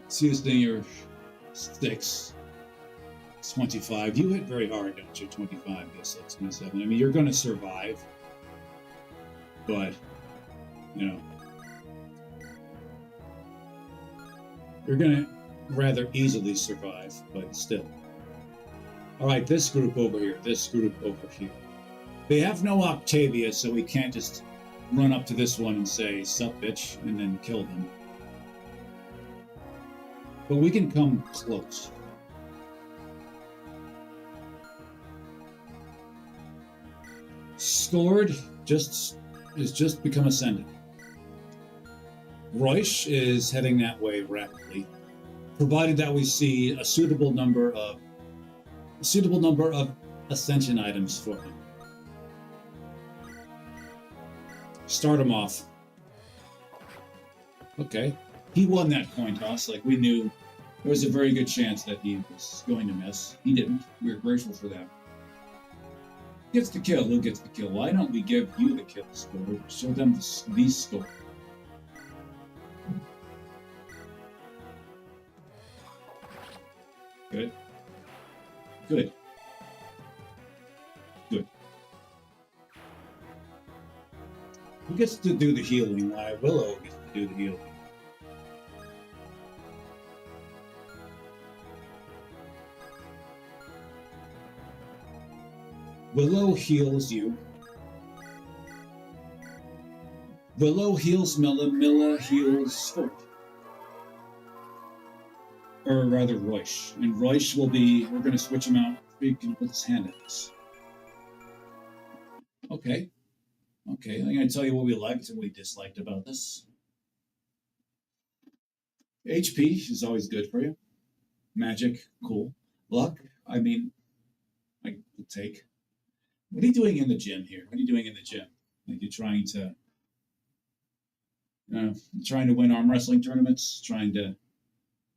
See this thing here, 6, 25. You hit very hard, don't you? 25, yes, that's 27. I mean, you're going to survive, but, you know, you're going to rather easily survive, but still. All right, this group over here, They have no Octavia, so we can't just run up to this one and say, sup, bitch, and then kill them. But we can come close. Scored has just become ascendant. Roish is heading that way rapidly, provided that we see a suitable number of ascension items for him. Start him off. Okay. He won that coin toss, like we knew there was a very good chance that he was going to miss. He didn't. We're grateful for that. Gets the kill. Who gets the kill? Why don't we give you the kill score? Show them the score. Good. Good. Good. Who gets to do the healing? Why, Willow gets to do the healing. Willow heals you. Willow heals Milla. Milla heals Fort. Or rather, Roish. And Roish will be, we're going to switch him out. We can put his hand at us. Okay. Okay, I'm going to tell you what we liked and what we disliked about this. HP is always good for you. Magic, cool. Luck, I mean, I will take. What are you doing in the gym here? What are you doing in the gym? Like you're trying to win arm wrestling tournaments, trying to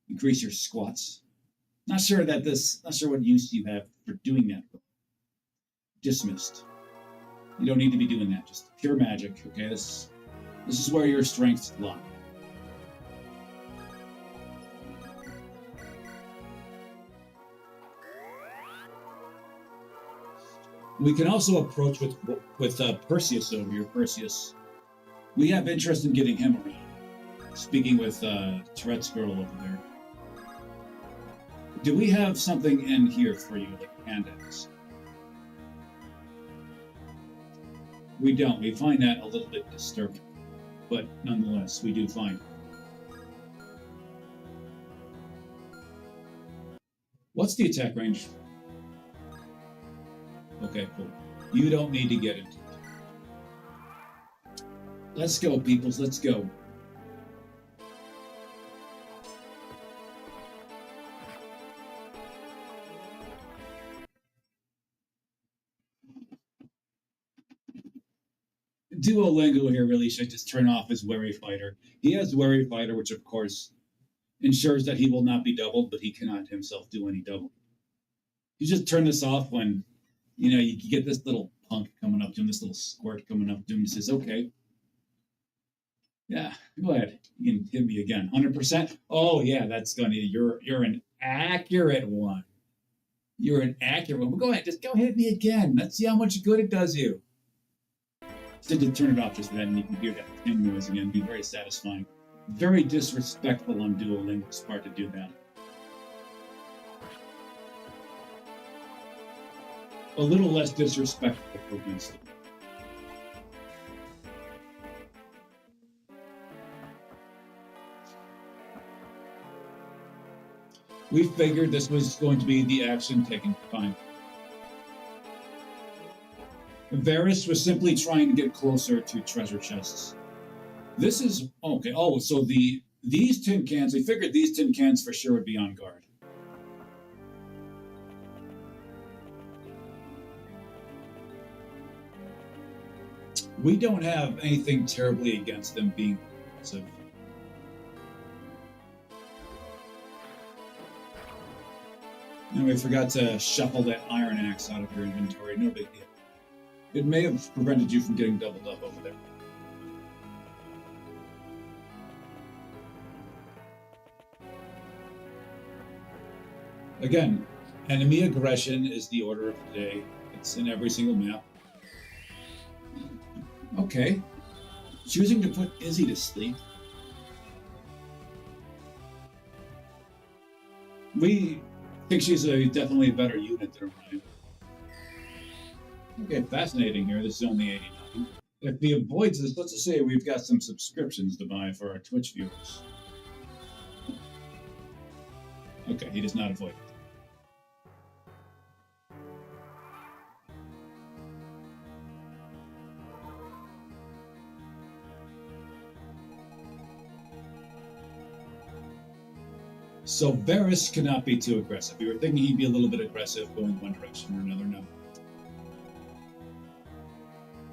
increase your squats. Not sure what use you have for doing that. Dismissed. You don't need to be doing that. Just pure magic. Okay, this is where your strengths lie. We can also approach with Perseus over here. Perseus, we have interest in getting him around. Speaking with Tourette's girl over there. Do we have something in here for you, like a hand axe? We don't. We find that a little bit disturbing, but nonetheless, we do find it. What's the attack range? Okay, cool. You don't need to get into it. Let's go, peoples. Let's go. Duolingo here really should just turn off his Wary Fighter. He has Wary Fighter, which of course ensures that he will not be doubled, but he cannot himself do any double. You just turn this off when, you get this little punk coming up to him, this little squirt coming up to him. He says, okay. Yeah, go ahead. You can hit me again. 100%? Oh, yeah, that's going to, you're an accurate one. You're an accurate one. Well, go ahead, just go hit me again. Let's see how much good it does you. To turn it off just then, and you can hear that ping noise again. It'd be very satisfying. Very disrespectful on Duolingo's part to do that. A little less disrespectful for Winston. We figured this was going to be the action taking time. Varys was simply trying to get closer to treasure chests. This is okay. Oh, so these tin cans. We figured these tin cans for sure would be on guard. We don't have anything terribly against them being aggressive. And we forgot to shuffle that iron axe out of your inventory. No big deal. It may have prevented you from getting doubled up over there. Again, enemy aggression is the order of the day. It's in every single map. Okay. Choosing to put Izzy to sleep. We think she's definitely a better unit than Ryan. Okay, fascinating here. This is only 89. If he avoids this, let's just say we've got some subscriptions to buy for our Twitch viewers. Okay, he does not avoid it. So Varys cannot be too aggressive. We were thinking he'd be a little bit aggressive going one direction or another. No.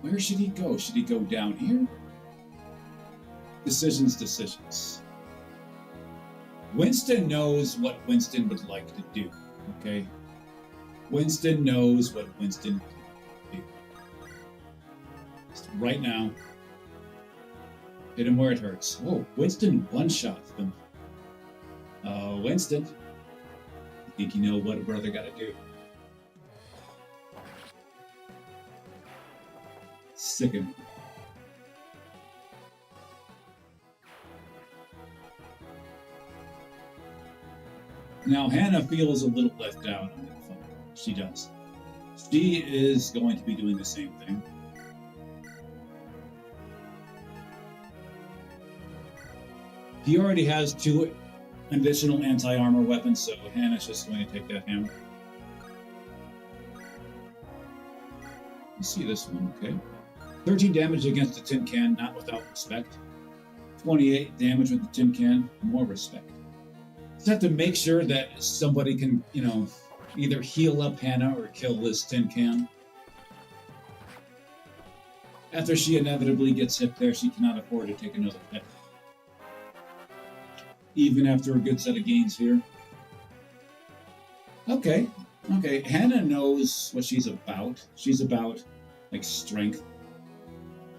Where should he go? Should he go down here? Decisions. Winston knows what Winston would like to do, okay? Winston knows what Winston would do. Just right now, hit him where it hurts. Oh, Winston one-shot them. Winston, I think you know what a brother got to do. Sick him. Now, Hannah feels a little left out on that phone. She does. She is going to be doing the same thing. He already has 2 additional anti-armor weapons, so Hannah's just going to take that hammer. You see this one, okay. 13 damage against the tin can, not without respect. 28 damage with the tin can, more respect. Just have to make sure that somebody can, either heal up Hannah or kill this tin can. After she inevitably gets hit there, she cannot afford to take another hit. Even after a good set of gains here. Okay. Hannah knows what she's about. She's about, strength.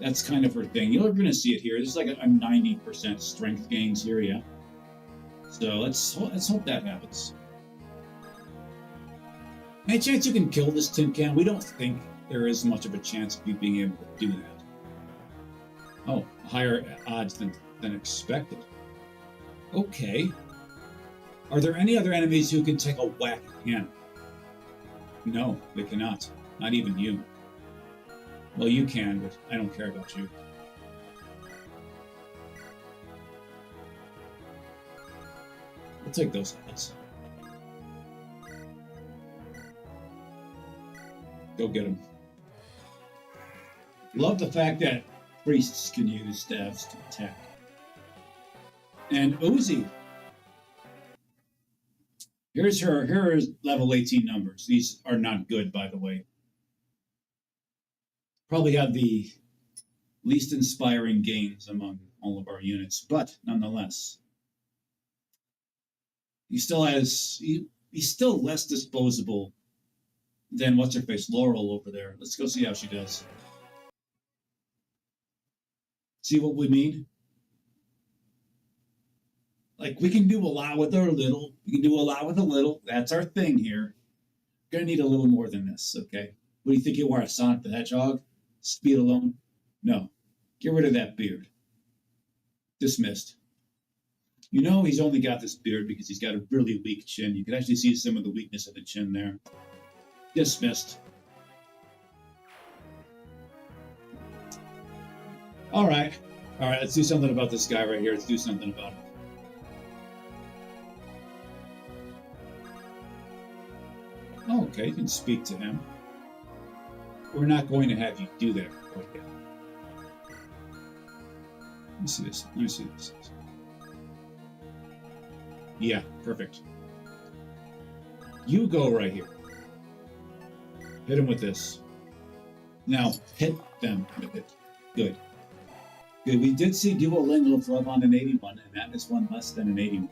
That's kind of her thing. You're going to see it here. There's like a 90% strength gains here, yeah. So let's hope that happens. Any chance you can kill this tin can? We don't think there is much of a chance of you being able to do that. Oh, higher odds than expected. Okay. Are there any other enemies who can take a whack at Hannah? No, they cannot. Not even you. Well, you can, but I don't care about you. We'll take those odds. Go get them. Love the fact that priests can use staves to attack. And Uzi. Here is level 18 numbers. These are not good, by the way. Probably have the least inspiring gains among all of our units, but nonetheless. He's still less disposable than what's-her-face, Laurel over there. Let's go see how she does. See what we mean? We can do a lot with our little. We can do a lot with a little. That's our thing here. Gonna need a little more than this, okay? What do you think you are, a Sonic the Hedgehog? Speed alone? No. Get rid of that beard. Dismissed. He's only got this beard because he's got a really weak chin. You can actually see some of the weakness of the chin there. Dismissed. All right, let's do something about this guy right here. Let's do something about him. Okay, you can speak to him. We're not going to have you do that quite yet. Let me see this. Let me see this. Yeah, perfect. You go right here. Hit him with this. Now, hit them with it. Good. Good. We did see Duolingo flub on an 81, and that is one less than an 81.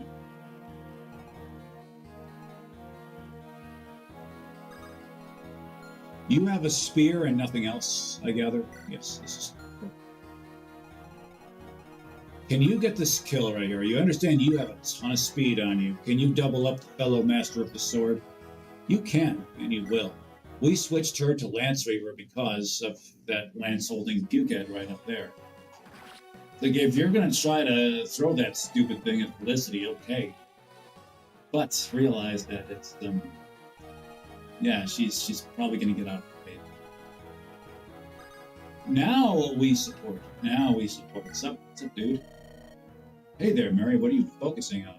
You have a spear and nothing else, I gather? Yes, this is cool. Can you get this kill right here? You understand you have a ton of speed on you. Can you double up the fellow master of the sword? You can, and you will. We switched her to Lance Reaver because of that lance holding Dukehead right up there. Like, if you're going to try to throw that stupid thing at Felicity, okay. But realize that it's, yeah, she's probably going to get out of the way. Now we support. Now we support. What's up, dude? Hey there, Mary. What are you focusing on?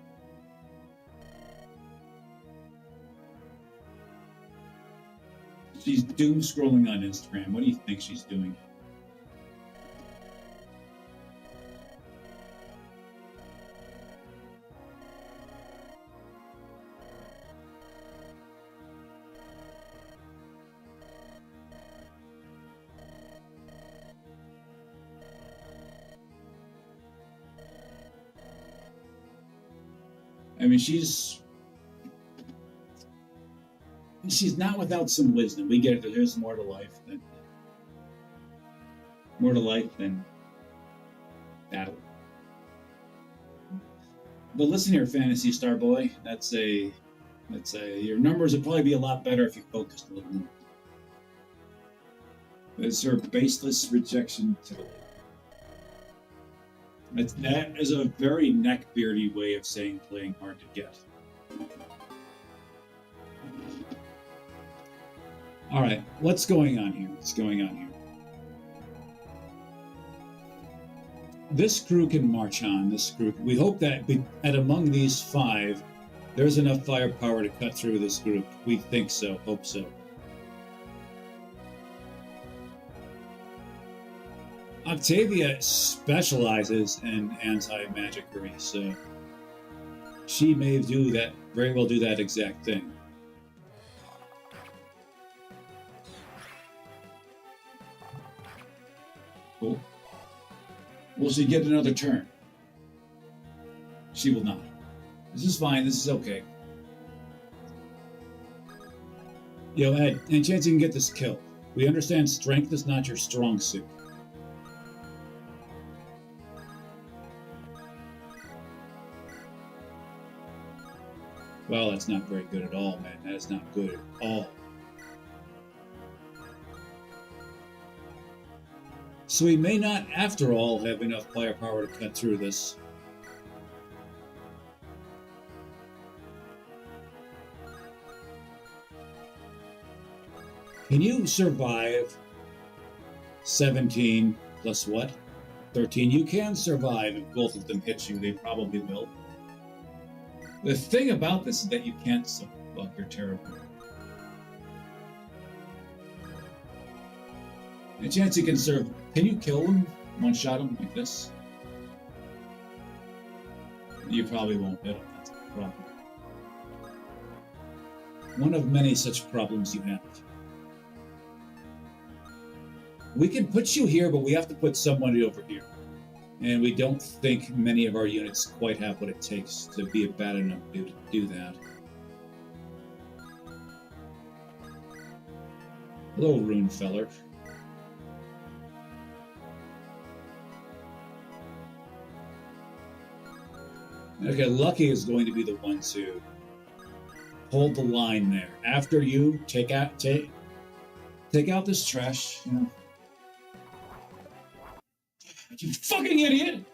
She's doom scrolling on Instagram. What do you think she's doing? I mean, she's not without some wisdom. We get it. There's more to life than battle. But listen here, Fantasy Star Boy. That's a your numbers would probably be a lot better if you focused a little more. It's her baseless rejection to the lake. That is a very neckbeardy way of saying playing hard to get. All right, what's going on here? What's going on here? This crew can march on. This crew. We hope that at among these 5, there's enough firepower to cut through this group. We think so. Hope so. Octavia specializes in anti-magickery, so she may do that, very well do that exact thing. Cool. Will she get another turn? She will not. This is fine, this is okay. Yo, Ed, any chance you can get this kill? We understand strength is not your strong suit. Well, that's not very good at all, man. That is not good at all. So we may not, after all, have enough firepower to cut through this. Can you survive 17 plus what? 13. You can survive if both of them hit you. They probably will. The thing about this is that you can't well, you're terrible. A chance you can serve. Can you kill him? One-shot him like this? You probably won't hit him. That's the problem. One of many such problems you have. We can put you here, but we have to put somebody over here. And we don't think many of our units quite have what it takes to be a bad enough dude to do that. Hello, Rune Feller. Okay, Lucky is going to be the one to hold the line there. After you take out this trash, you know. You fucking idiot!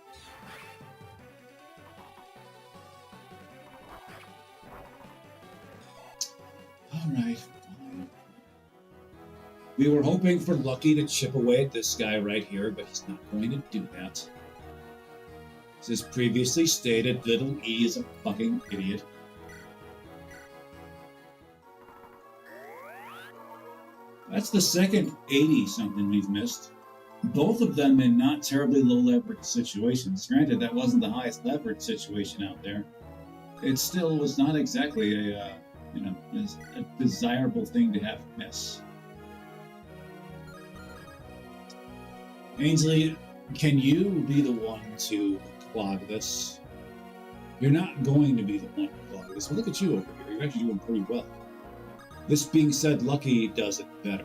Alright, fine. We were hoping for Lucky to chip away at this guy right here, but he's not going to do that. As previously stated, Little E is a fucking idiot. That's the second 80-something we've missed. Both of them in not terribly low leverage situations. Granted, that wasn't the highest leverage situation out there. It still was not exactly a desirable thing to have miss. Ainsley, can you be the one to clog this? You're not going to be the one to clog this. Well, look at you over here. You're actually doing pretty well. This being said, Lucky does it better.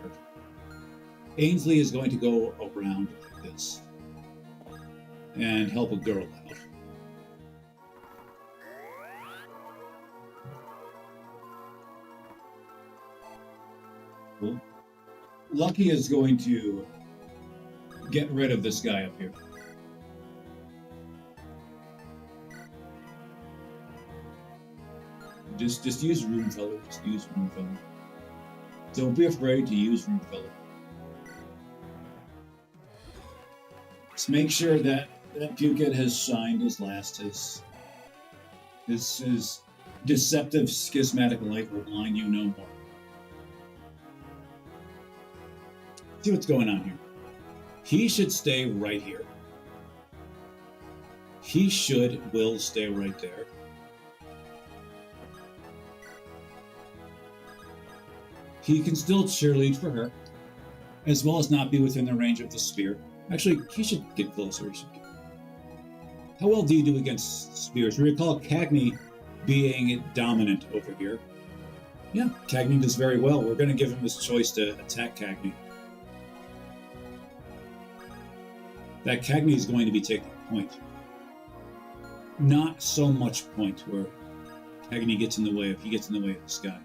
Ainsley is going to go around like this and help a girl out. Cool. Lucky is going to get rid of this guy up here. Just use Room Filler. Just use Room Filler. Don't be afraid to use Room Filler. Just make sure that Pukit has shined his last. His deceptive schismatic light will blind you no more. See what's going on here. He should stay right here. He will stay right there. He can still cheerlead for her, as well as not be within the range of the spear. Actually, he should get closer. How well do you do against spears? We recall Cagney being dominant over here. Yeah, Cagney does very well. We're going to give him this choice to attack Cagney. That Cagney is going to be taking point. Not so much point where Cagney gets in the way if he gets in the way of this guy.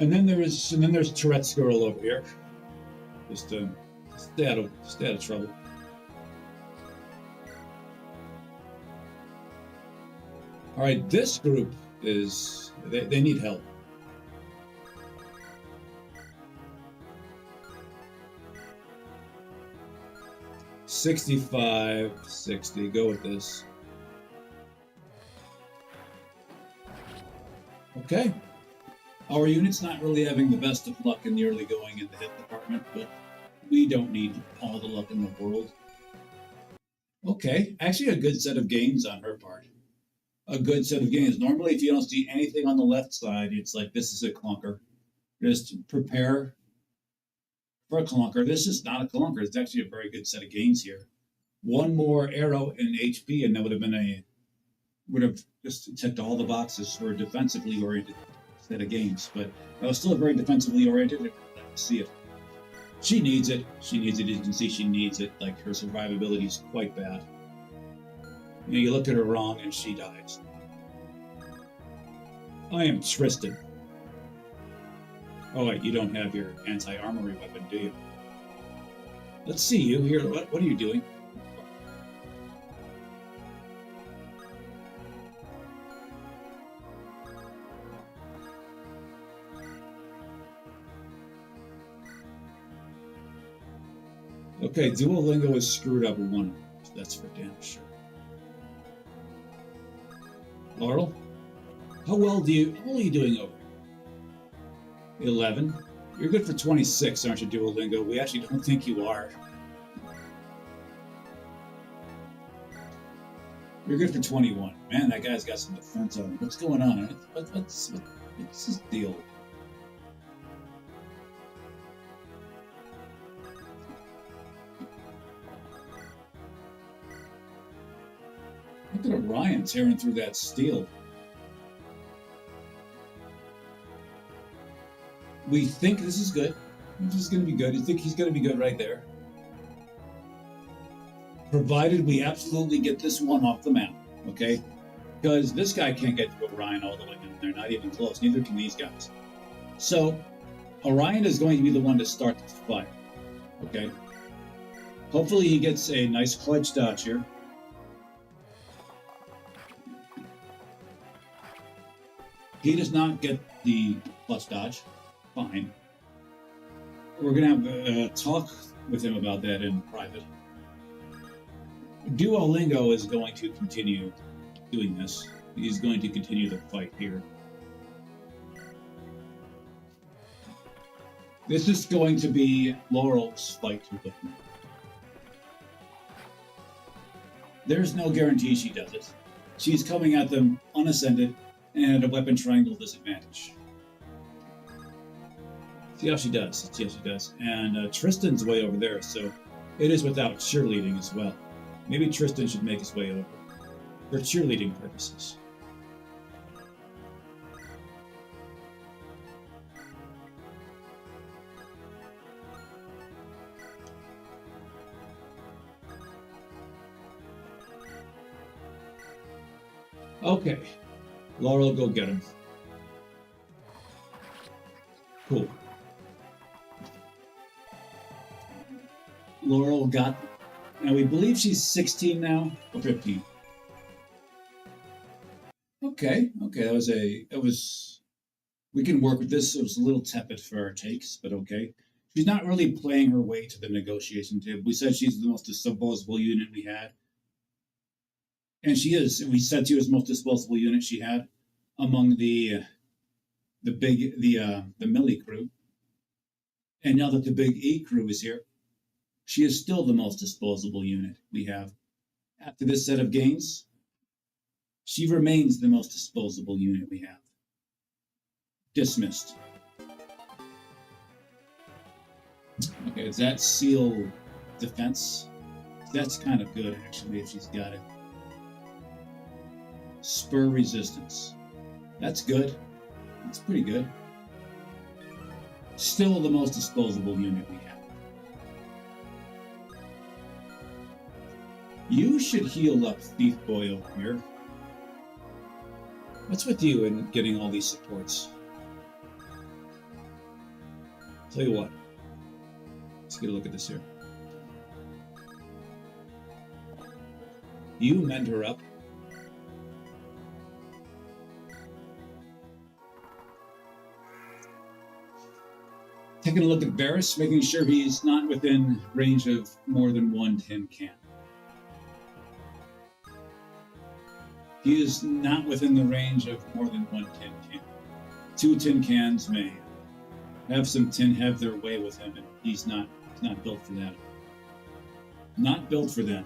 And then there's Tourette's girl over here. Just stay out of trouble. All right, this group is they need help. $65, $60. Go with this. Okay. Our unit's not really having the best of luck in the early going in the hit department, but we don't need all the luck in the world. Okay, actually a good set of gains on her part. A good set of gains. Normally, if you don't see anything on the left side, it's like, this is a clunker. Just prepare for a clunker. This is not a clunker. It's actually a very good set of gains here. One more arrow in HP, and that would have just ticked all the boxes for a defensively oriented set of games. But that was still a very defensively oriented. I'd like to see it. She needs it. She needs it. You can see she needs it. Like, her survivability is quite bad. You look at her wrong and she dies. I am Tristan. Oh wait, you don't have your anti-armory weapon, do you? Let's see you here. What are you doing? Okay, Duolingo is screwed up with one. That's for damn sure. Laurel, how well are you doing over here? 11. You're good for 26, aren't you, Duolingo? We actually don't think you are. You're good for 21. Man, that guy's got some defense on him. What's going on? What's his deal? Look at Orion tearing through that steel. We think this is good. This is going to be good. You think he's going to be good right there. Provided we absolutely get this one off the map, okay? Because this guy can't get to Orion all the way in there, not even close. Neither can these guys. So, Orion is going to be the one to start the fight, okay? Hopefully he gets a nice clutch dodge here. He does not get the clutch dodge. Fine. We're going to have a talk with him about that in private. Duolingo is going to continue doing this. He's going to continue the fight here. This is going to be Laurel's fight to win. There's no guarantee she does it. She's coming at them unascended and at a weapon triangle disadvantage. See how she does. See how she does. And Tristan's way over there, so it is without cheerleading as well. Maybe Tristan should make his way over for cheerleading purposes. Okay. Laurel, go get him. Cool. Laurel got... Now, we believe she's 16 now, or 15. Okay, that was... We can work with this. It was a little tepid for our takes, but okay. She's not really playing her way to the negotiation table. We said she's the most disposable unit we had. And she is. We said she was the most disposable unit she had among the Millie crew. And now that the Big E crew is here, she is still the most disposable unit we have. After this set of gains, she remains the most disposable unit we have. Dismissed. Okay, is that seal defense? That's kind of good, actually, if she's got it. Spur resistance. That's good. That's pretty good. Still the most disposable unit we have. You should heal up Thief Boy over here. What's with you in getting all these supports? Tell you what. Let's get a look at this here. You mend her up. Taking a look at Varys, making sure he's not within range of more than one tin can. He is not within the range of more than one tin can. 2 tin cans may have some tin have their way with him, and he's not built for that. Not built for that.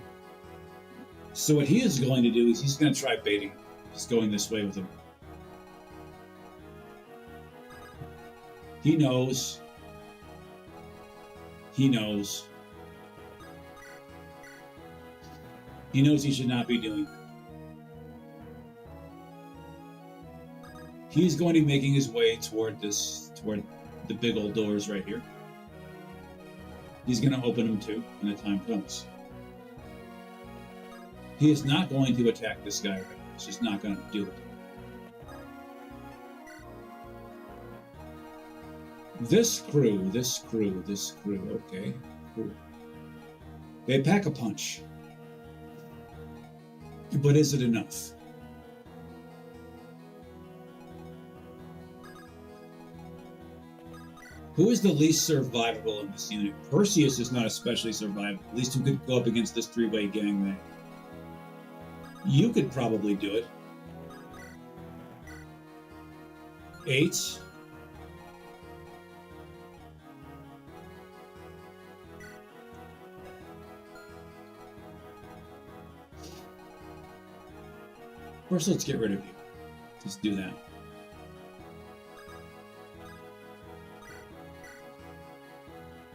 So what he is going to do is he's going to try baiting him. Just going this way with him. He knows. He knows. He knows he should not be doing that. He's going to be making his way toward the big old doors right here. He's going to open them too when the time comes. He is not going to attack this guy right now. He's just not going to do it. This crew, okay. Cool. They pack a punch. But is it enough? Who is the least survivable in this unit? Perseus is not especially survivable. At least who could go up against this 3-way gangbang. You could probably do it. 8. First, let's get rid of you. Just do that.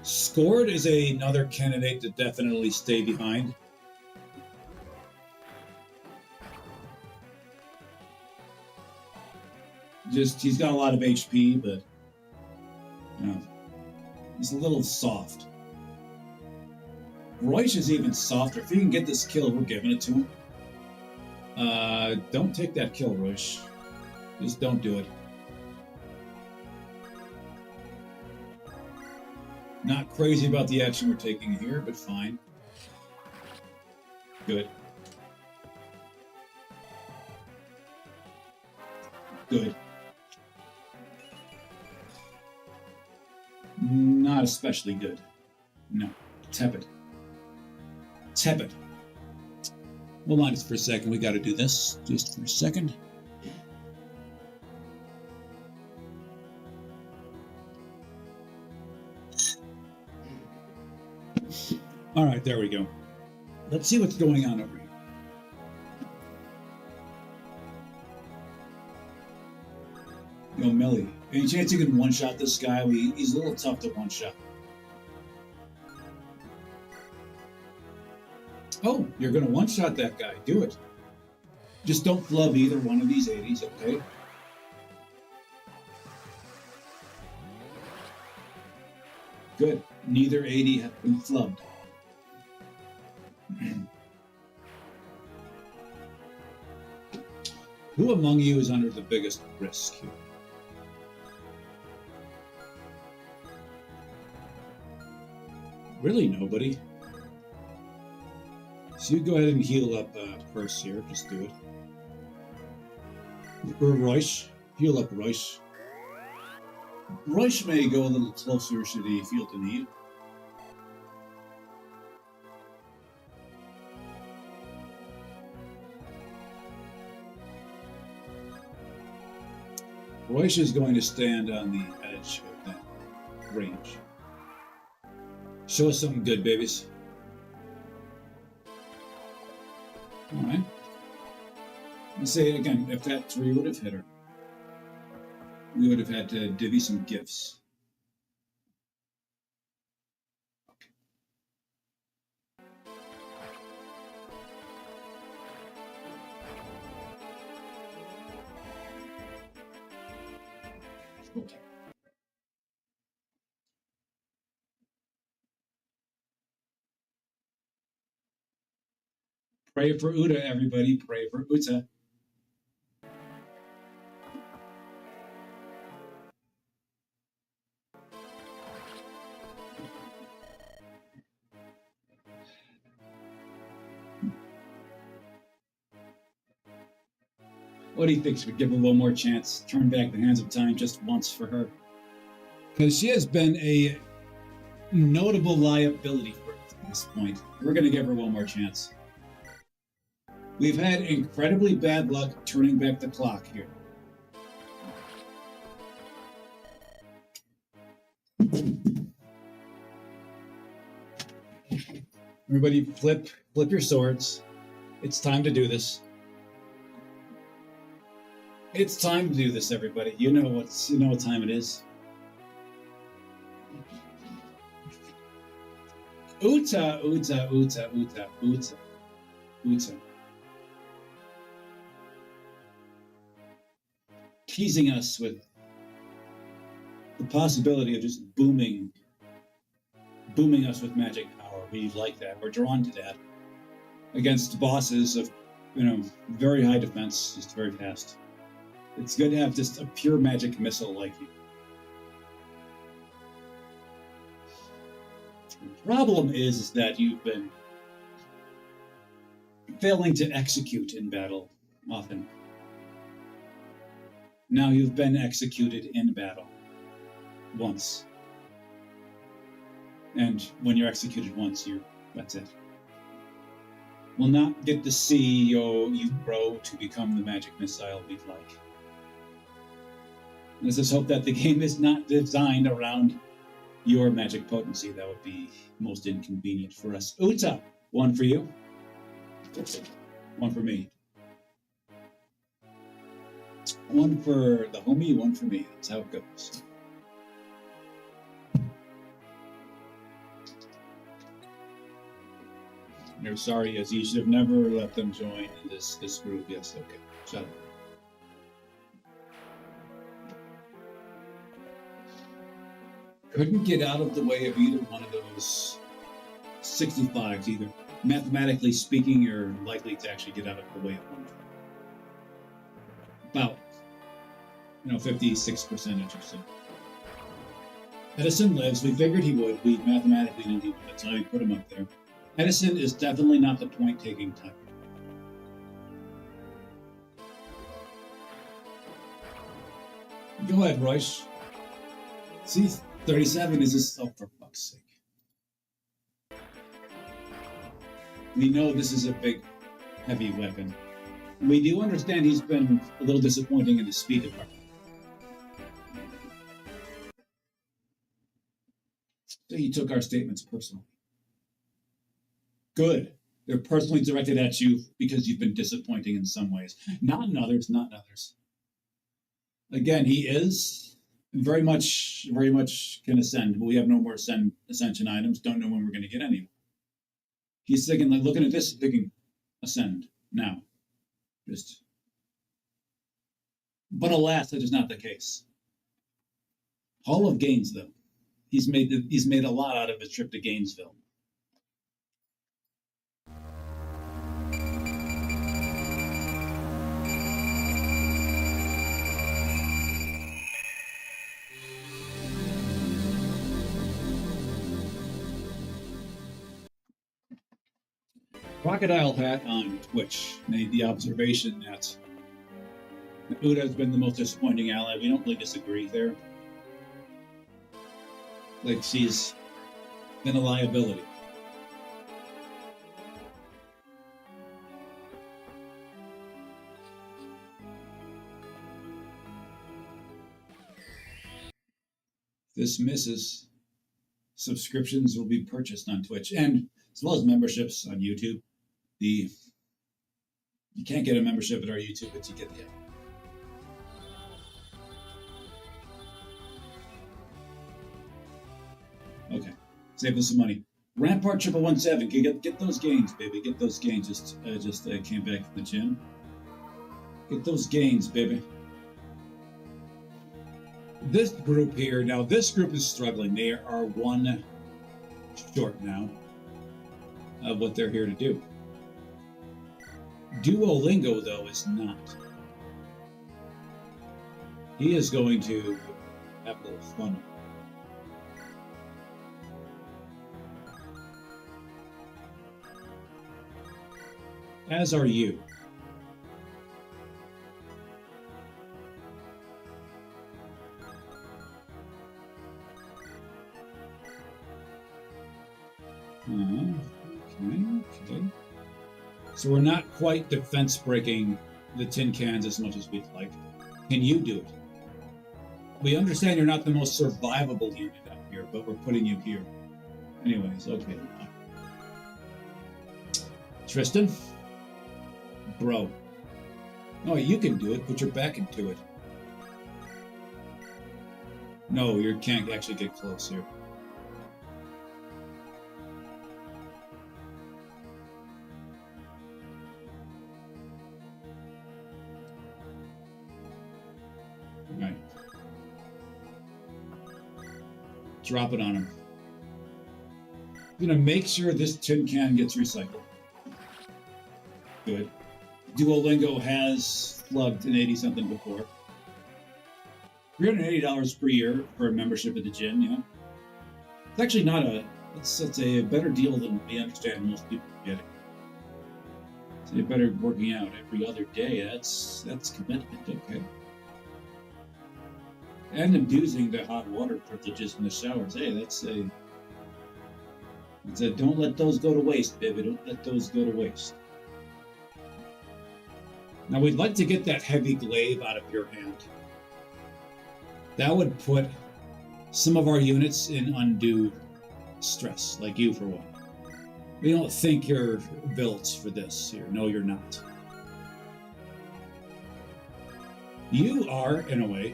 Scored is another candidate to definitely stay behind. He's got a lot of HP, but he's a little soft. Royce is even softer. If he can get this kill, we're giving it to him. Don't take that kill, Royce. Just don't do it. Not crazy about the action we're taking here, but fine. Good. Good. Not especially good. No. Tepid. Tepid. Hold on just for a second. We got to do this just for a second. All right, there we go. Let's see what's going on over here. Yo, Millie, any chance you can one-shot this guy? He's a little tough to one-shot. Oh, you're going to one-shot that guy. Do it. Just don't flub either one of these 80s, okay? Good. Neither 80 have been flubbed. Who among you is under the biggest risk here? Really nobody. So you go ahead and heal up first here. Just do it. Or Royce. Heal up Royce. Royce may go a little closer should he feel the need. Royce is going to stand on the edge of that range. Show us something good, babies. All right. Let's say it again. If that 3 would have hit her, we would have had to divvy some gifts. Okay. Pray for Uta, everybody. Pray for Uta. What do you think? Should we give her a little more chance? Turn back the hands of time just once for her? Because she has been a notable liability for us at this point. We're going to give her one more chance. We've had incredibly bad luck turning back the clock here. Everybody flip your swords. It's time to do this. It's time to do this, everybody. You know what time it is. Uta, Uta, Uta, Uta, Uta, Uta. Teasing us with the possibility of just booming us with magic power. We like that. We're drawn to that. Against bosses of, very high defense, just very fast. It's good to have just a pure magic missile like you. The problem is that you've been failing to execute in battle often. Now you've been executed in battle once. And when you're executed once, that's it. We'll not get to see you grow to become the magic missile we'd like. Let's just hope that the game is not designed around your magic potency. That would be most inconvenient for us. Uta, one for you. One for me. One for the homie, one for me. That's how it goes. You're sorry, as you should have never let them join in this group. Yes, okay. Shut up. Couldn't get out of the way of either one of those 65s either. Mathematically speaking, you're likely to actually get out of the way of one. About 56% or so. Edison lives. We figured he would. We mathematically knew he would. That's why we put him up there. Edison is definitely not the point-taking type. Go ahead, Royce. See, 37 is just, oh, for fuck's sake. We know this is a big heavy weapon. We do understand he's been a little disappointing in the speed department. So he took our statements personally. Good. They're personally directed at you because you've been disappointing in some ways. Not in others, not in others. Again, he is very much can ascend, but we have no more ascension items. Don't know when we're going to get any. He's thinking, like, looking at this, thinking, ascend now. Just. But alas, that is not the case. Hall of Gains, though. He's made a lot out of his trip to Gainesville. Crocodile Hat on Twitch made the observation that Uda has been the most disappointing ally. We don't really disagree there. Like, she's been a liability. This misses. Subscriptions will be purchased on Twitch, and as well as memberships on YouTube. You can't get a membership at our YouTube, but you get the Okay, save us some money. Rampart 1117, get those gains, baby. Get those gains. Just came back from the gym. Get those gains, baby. This group here, now this group is struggling. They are one short now of what they're here to do. Duolingo, though, is not. He is going to have a little fun. As are you. Okay. So we're not quite defense breaking the tin cans as much as we'd like. Can you do it? We understand you're not the most survivable unit out here, but we're putting you here. Anyways, okay. Tristan? Bro. Oh, you can do it. Put your back into it. No, you can't actually get close here. Right. Drop it on him. I'm gonna make sure this tin can gets recycled. Good. Duolingo has slugged an 80-something before. $380 per year for a membership at the gym, you know? It's actually not it's a better deal than we understand most people are getting. So you're better working out every other day. That's commitment, okay. And abusing the hot water privileges in the showers. Hey, it's a don't let those go to waste, baby. Don't let those go to waste. Now we'd like to get that heavy glaive out of your hand. That would put some of our units in undue stress, like you for one. We don't think you're built for this here. No, you're not. You are, in a way.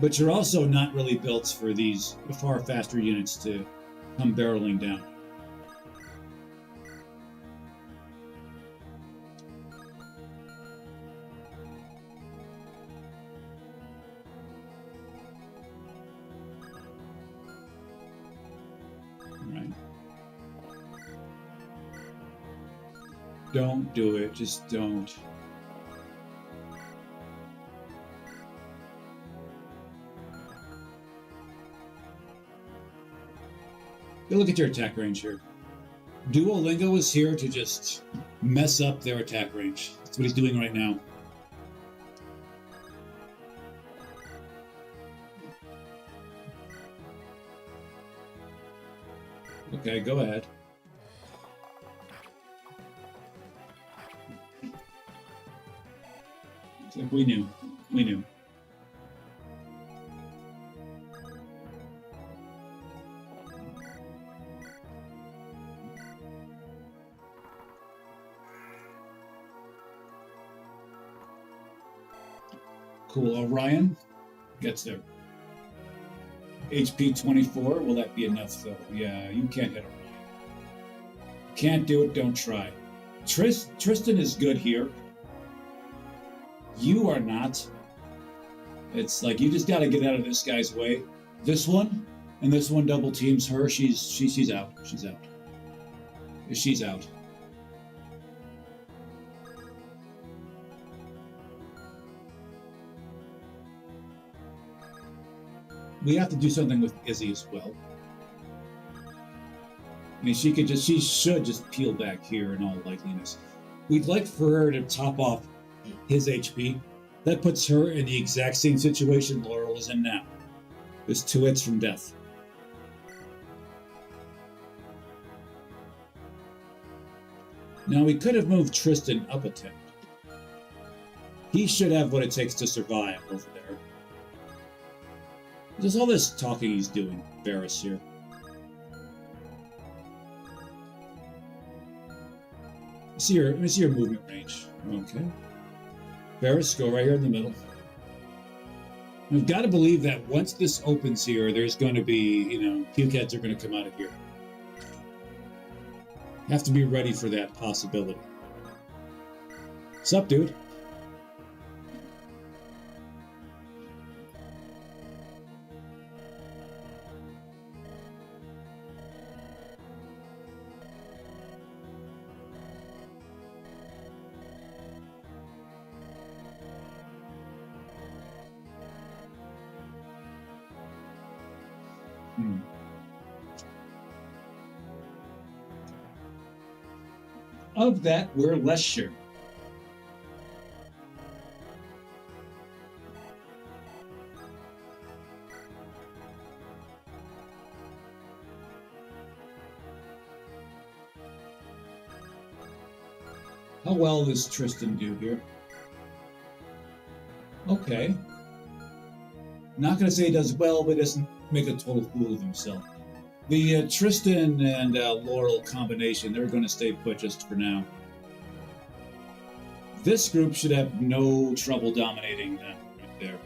But you're also not really built for these far faster units to come barreling down. Right. Don't do it. Just don't. Look at your attack range here. Duolingo is here to just mess up their attack range. That's what he's doing right now. Okay, go ahead. We knew. We knew. Cool. Orion gets there. HP 24. Will that be enough, though? Yeah, you can't hit Orion. Can't do it. Don't try. Tristan is good here. You are not. It's like you just got to get out of this guy's way. This one and this one double teams her. She's out. She's out. She's out. We have to do something with Izzy as well. I mean, she should just peel back here in all likeliness. We'd like for her to top off his HP. That puts her in the exact same situation Laurel is in now. There's 2 hits from death. Now, we could have moved Tristan up a tick. He should have what it takes to survive over there. There's all this talking he's doing, Varys here. Let me see your movement range. Okay. Varys, go right here in the middle. We've got to believe that once this opens here, there's going to be, pukeheads are going to come out of here. Have to be ready for that possibility. What's up, dude? Of that, we're less sure. How well does Tristan do here? Okay. Not going to say he does well, but doesn't make a total fool of himself. The Tristan and Laurel combination, they're going to stay put just for now. This group should have no trouble dominating them right there.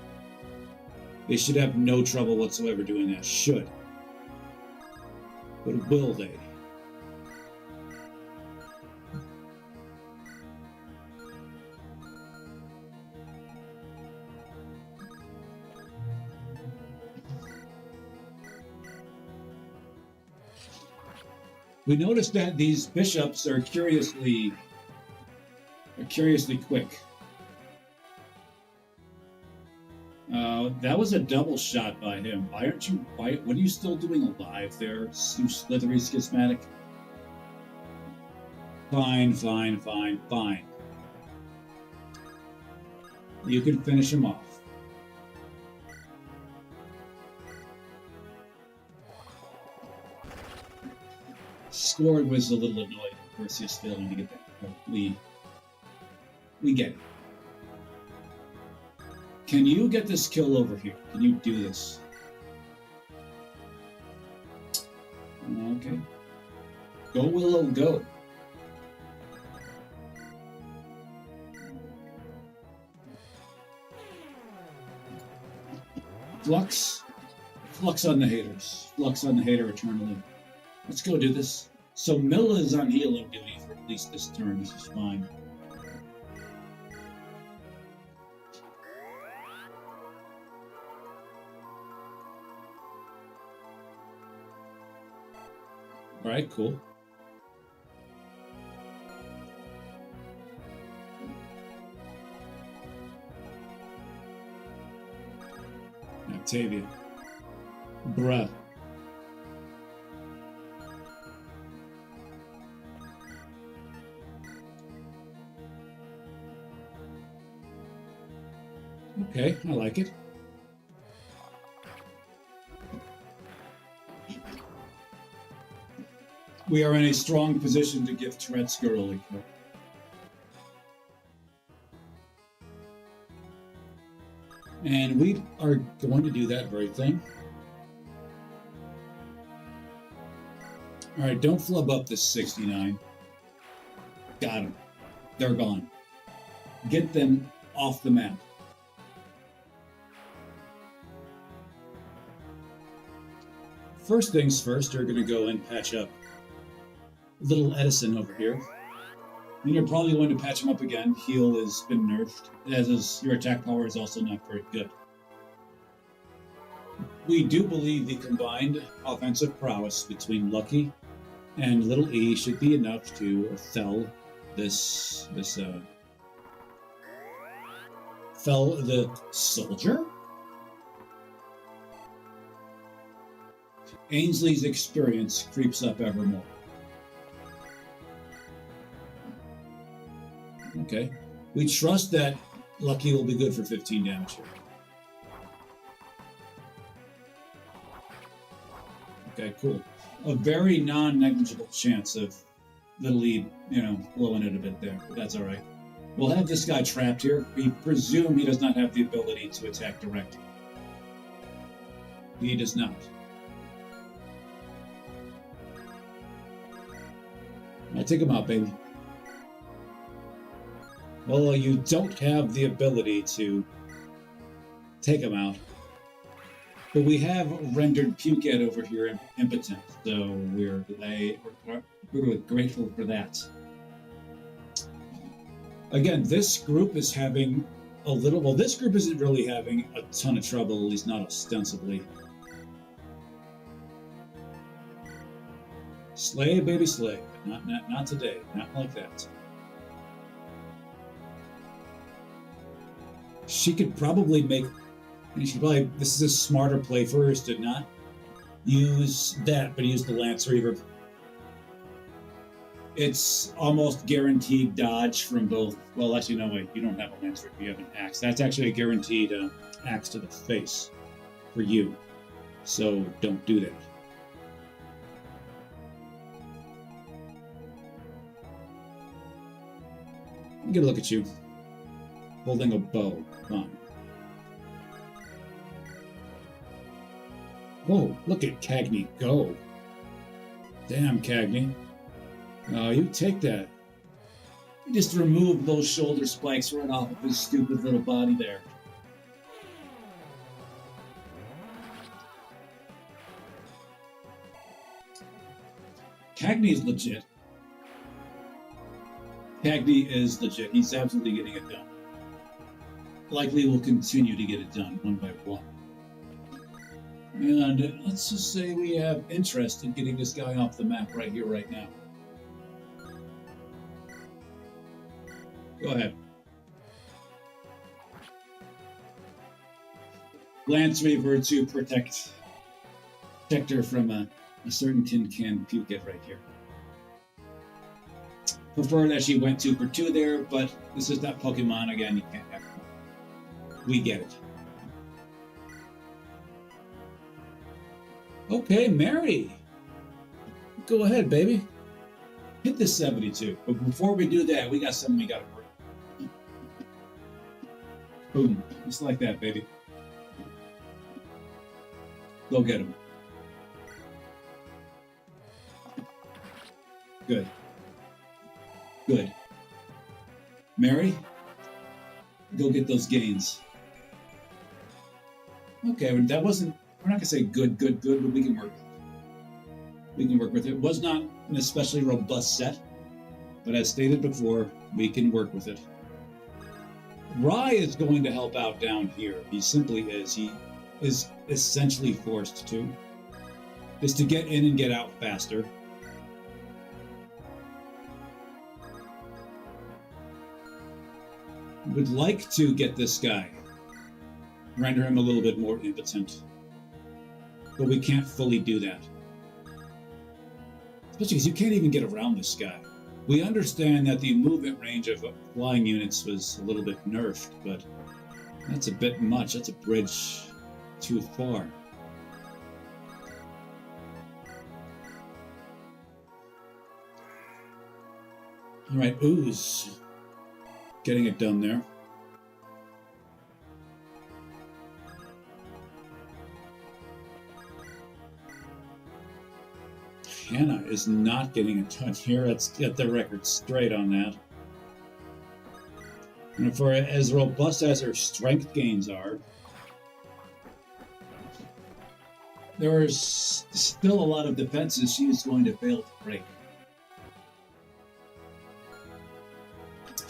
They should have no trouble whatsoever doing that. Should. But will they? We noticed that these bishops are curiously quick. That was a double shot by him. Why aren't you? What are you still doing alive there, you slithery schismatic? Fine. You can finish him off. Scored was a little annoyed. Perseus failing to get that. We get it. Can you get this kill over here? Can you do this? Okay. Go, Willow, go. Flux on the haters. Flux on the hater eternally. Let's go do this. So Milla is on healing duty for at least this turn. This is fine. All right, cool. Octavia. Bruh. Okay, I like it. We are in a strong position to give Turetsky early. And we are going to do that very thing. All right, don't flub up this 69. Got them. They're gone. Get them off the map. First things first, you're going to go and patch up little Edison over here. And you're probably going to patch him up again. Heal has been nerfed, as is your attack power is also not very good. We do believe the combined offensive prowess between Lucky and Little E should be enough to fell the soldier. Ainsley's experience creeps up ever more. Okay. We trust that Lucky will be good for 15 damage here. Okay, cool. A very non-negligible chance of the lead, blowing it a bit there, but that's all right. We'll have this guy trapped here. We presume he does not have the ability to attack directly. He does not. Now take him out, baby. Well, you don't have the ability to take him out. But we have rendered Puket over here impotent, so we're grateful for that. Again, this group is having a little... Well, this group isn't really having a ton of trouble, at least not ostensibly. Slay, baby, slay. Not today. Not like that. She could probably make... This is a smarter play for her, is to not use that, but use the Lance Reaver. It's almost guaranteed dodge from both. Well, actually, no, wait. You don't have a Lance Reaver. You have an axe. That's actually a guaranteed axe to the face for you. So don't do that. Get a look at you. Holding a bow. Come on. Whoa, look at Cagney go. Damn, Cagney. Oh, you take that. You just remove those shoulder spikes right off of his stupid little body there. Cagney is legit. Cagney is legit. He's absolutely getting it done. Likely will continue to get it done one by one. And let's just say we have interest in getting this guy off the map right here, right now. Go ahead. Lance Reaver to protect her from a certain tin can Puket right here. Prefer that she went 2 for 2 there, but this is not Pokemon. Again, you can't have it. We get it. Okay, Mary. Go ahead, baby. Hit this 72. But before we do that, we got something we got to break. Boom. Just like that, baby. Go get him. Good. Good. Mary, go get those gains. Okay, that wasn't... We're not going to say good, but we can work with it. We can work with it. It was not an especially robust set, but as stated before, we can work with it. Rye is going to help out down here. He simply is. He is essentially forced to. Is to get in and get out faster. Would like to get this guy. Render him a little bit more impotent. But we can't fully do that. Especially because you can't even get around this guy. We understand that the movement range of flying units was a little bit nerfed, but that's a bit much. That's a bridge too far. All right, Ooze getting it done there. Hannah is not getting a touch here. Let's get the record straight on that. And for as robust as her strength gains are, there is still a lot of defenses she is going to fail to break.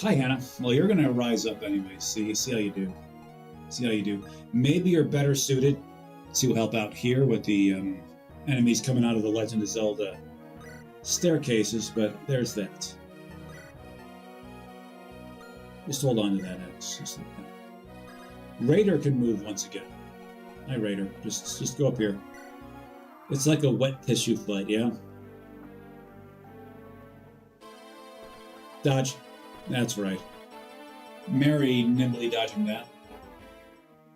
Hi, Hannah. Well, you're going to rise up anyway. See how you do. See how you do. Maybe you're better suited to help out here with the enemies coming out of the Legend of Zelda staircases, but there's that. Just hold on to that edge. Just like that. Raider can move once again. Hi, Raider. Just go up here. It's like a wet tissue fight, yeah? Dodge. That's right. Mary nimbly dodging that.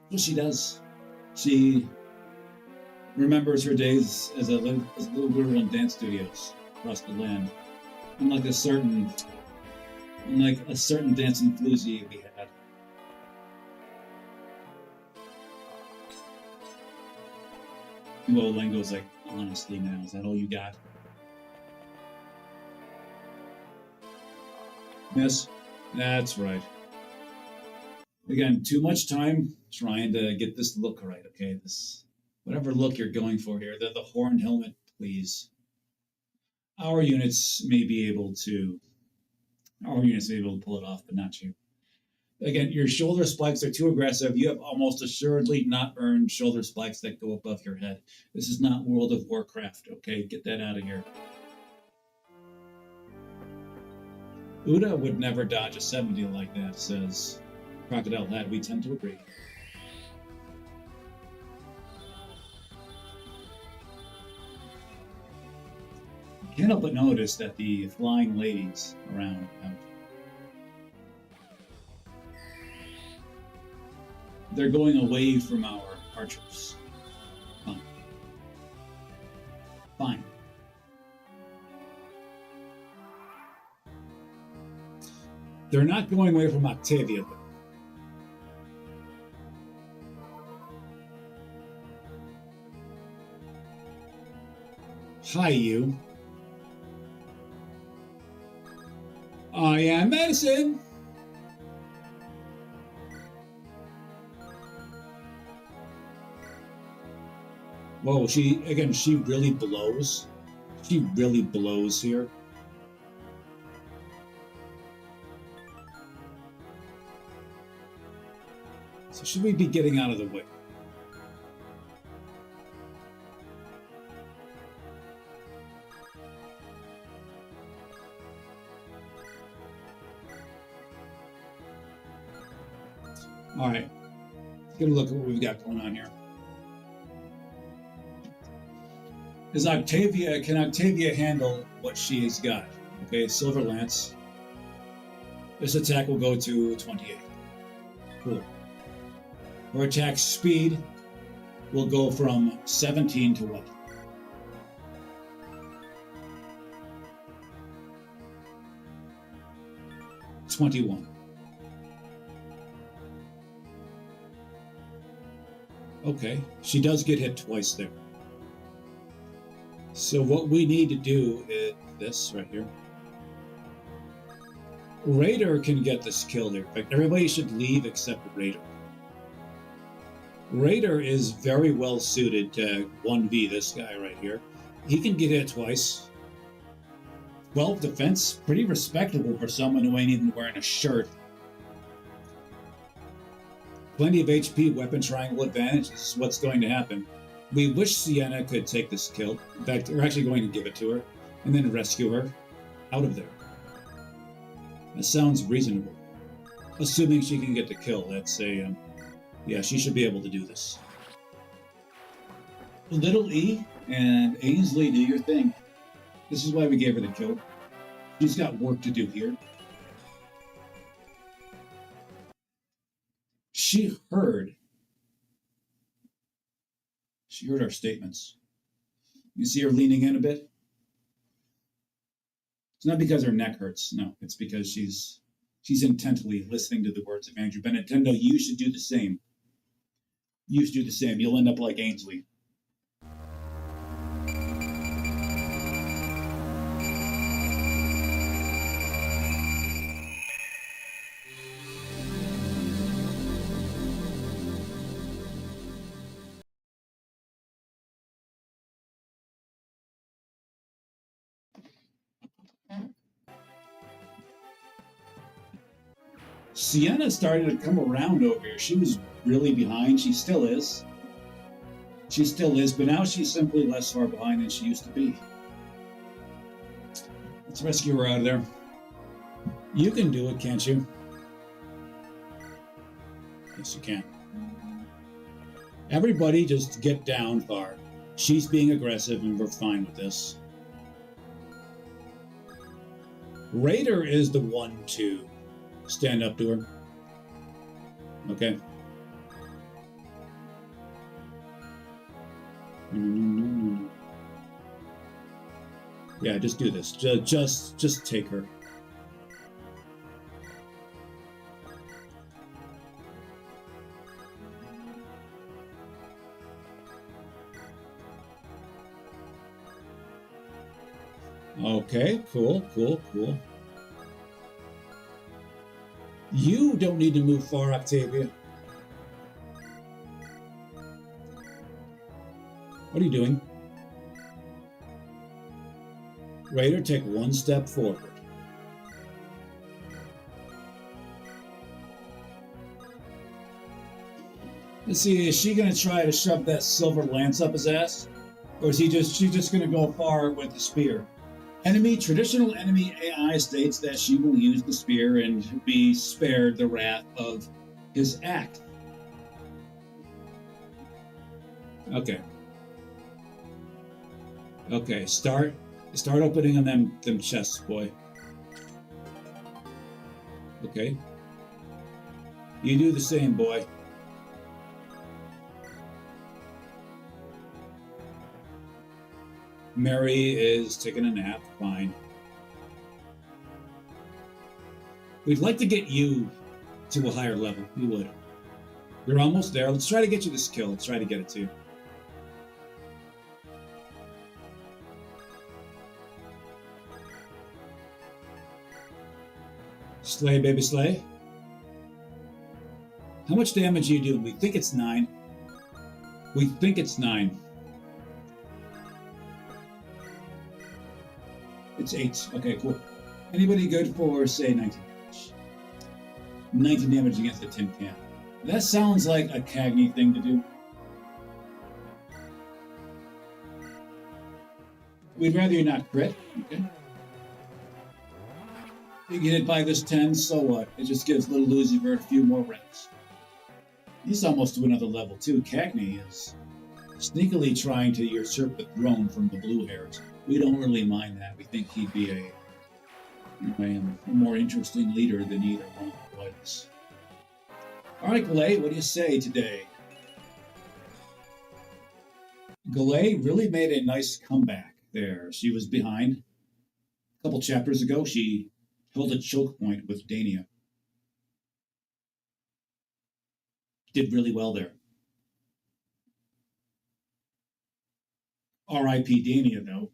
Well, she does. She remembers her days as a little girl in dance studios across the land. Unlike a certain dancing floozy we had. Duolingo's like, honestly now, is that all you got? Yes, that's right. Again, too much time trying to get this look right, okay? This, whatever look you're going for here, the horned helmet, please. Our units may be able to pull it off, but not you. Again, your shoulder spikes are too aggressive. You have almost assuredly not earned shoulder spikes that go above your head. This is not World of Warcraft, okay? Get that out of here. Uda would never dodge a 70 like that, says Crocodile Lad. We tend to agree. I can't help but notice that the flying ladies around they're going away from our archers. Fine. Fine. They're not going away from Octavia, though. Hi, you. I am medicine. Whoa, she really blows. She really blows here. So should we be getting out of the way? All right, let's get a look at what we've got going on here. Can Octavia handle what she's got? Okay, Silver Lance. This attack will go to 28. Cool. Her attack speed will go from 17 to what? $21. Okay, she does get hit twice there. So what we need to do is this right here. Raider can get this kill here. In fact, everybody should leave except Raider. Raider is very well suited to 1v this guy right here. He can get hit twice. 12 defense, pretty respectable for someone who ain't even wearing a shirt. Plenty of HP, weapon triangle advantage. This is what's going to happen. We wish Sienna could take this kill. In fact, we're actually going to give it to her and then rescue her out of there. That sounds reasonable. Assuming she can get the kill. That's a, yeah, she should be able to do this. Little E and Ainsley, do your thing. This is why we gave her the kill. She's got work to do here. She heard our statements. You see her leaning in a bit? It's not because her neck hurts. No, it's because she's intently listening to the words of Andrew Benintendi. You should do the same. You should do the same. You'll end up like Ainsley. Sienna started to come around over here. She was really behind. She still is. She still is, but now she's simply less far behind than she used to be. Let's rescue her out of there. You can do it, can't you? Yes, you can. Everybody just get down far. She's being aggressive, and we're fine with this. Raider is the one to stand up to her. Okay. Yeah, just do this. Just take her. Okay, cool. You don't need to move far, Octavia. What are you doing? Raider, take one step forward. Let's see, is she going to try to shove that silver lance up his ass? Or is she just going to go far with the spear? Traditional enemy AI states that she will use the spear and be spared the wrath of his act. Okay. Okay, start opening on them chests, boy. Okay. You do the same, boy. Mary is taking a nap. Fine. We'd like to get you to a higher level. We would. You're almost there. Let's try to get you this kill. Let's try to get it to you. Slay, baby, slay. How much damage are you doing? We think it's 9. We think it's 9. It's 8. Okay, cool. Anybody good for, say, 19 damage? 19 damage against the tin can. That sounds like a Cagney thing to do. We'd rather you not crit. Okay. You get hit by this 10, so what? It just gives little Lucifer a few more ranks. He's almost to another level, too. Cagney is sneakily trying to usurp the throne from the blue hairs. We don't really mind that. We think he'd be a more interesting leader than either one was. All right, Galay, what do you say today? Galay really made a nice comeback there. She was behind. A couple chapters ago, she held a choke point with Dania. Did really well there. R.I.P. Dania, though.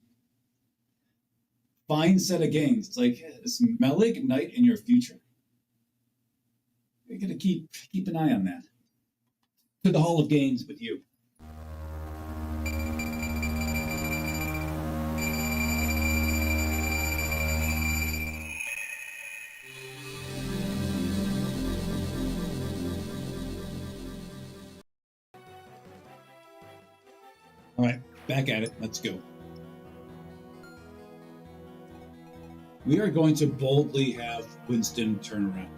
Fine set of games. It's like, is Melig Knight in your future? You're going to keep an eye on that. To the Hall of Games with you. All right, back at it. Let's go. We are going to boldly have Winston turn around.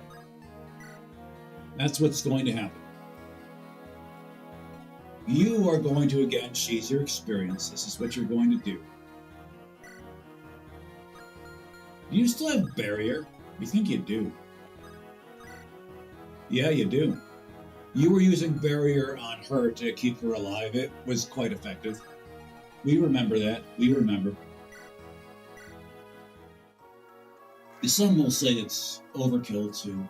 That's what's going to happen. You are going to, again, she's your experience. This is what you're going to do. Do you still have barrier? We think you do. Yeah, you do. You were using barrier on her to keep her alive. It was quite effective. We remember that. We remember. Some will say it's overkill to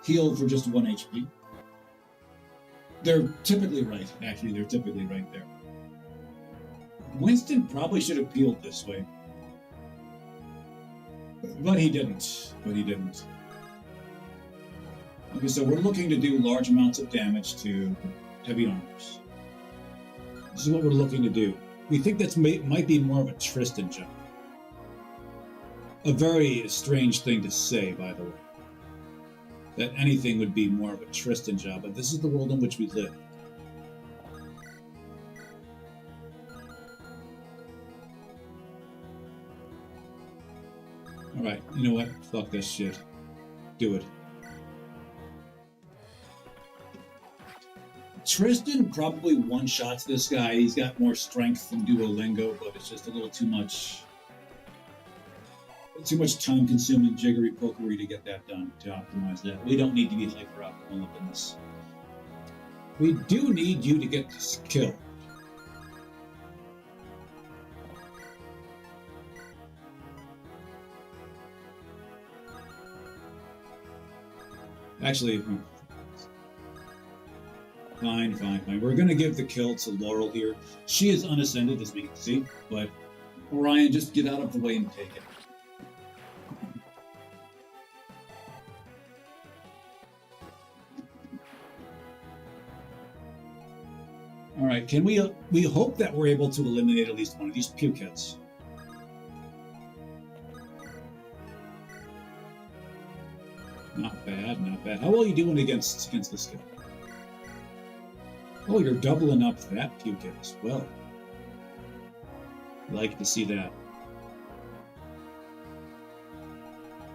heal for just 1 HP. They're typically right, actually. They're typically right there. Winston probably should have healed this way. But he didn't. Okay, so we're looking to do large amounts of damage to heavy armors. This is what we're looking to do. We think that might be more of a Tristan job. A very strange thing to say, by the way. That anything would be more of a Tristan job, but this is the world in which we live. Alright, you know what? Fuck this shit. Do it. Tristan probably one-shots this guy. He's got more strength than Duolingo, but it's just a little too much time-consuming jiggery-pokery to get that done, to optimize that. We don't need to be hyper-optimal up in this. We do need you to get this kill. Actually, fine. We're going to give the kill to Laurel here. She is unascended, as we can see, but Orion, just get out of the way and take it. All right, can we hope that we're able to eliminate at least one of these pukeheads? Not bad. How well are you doing against this guy? Oh, you're doubling up that pukehead as well. Like to see that.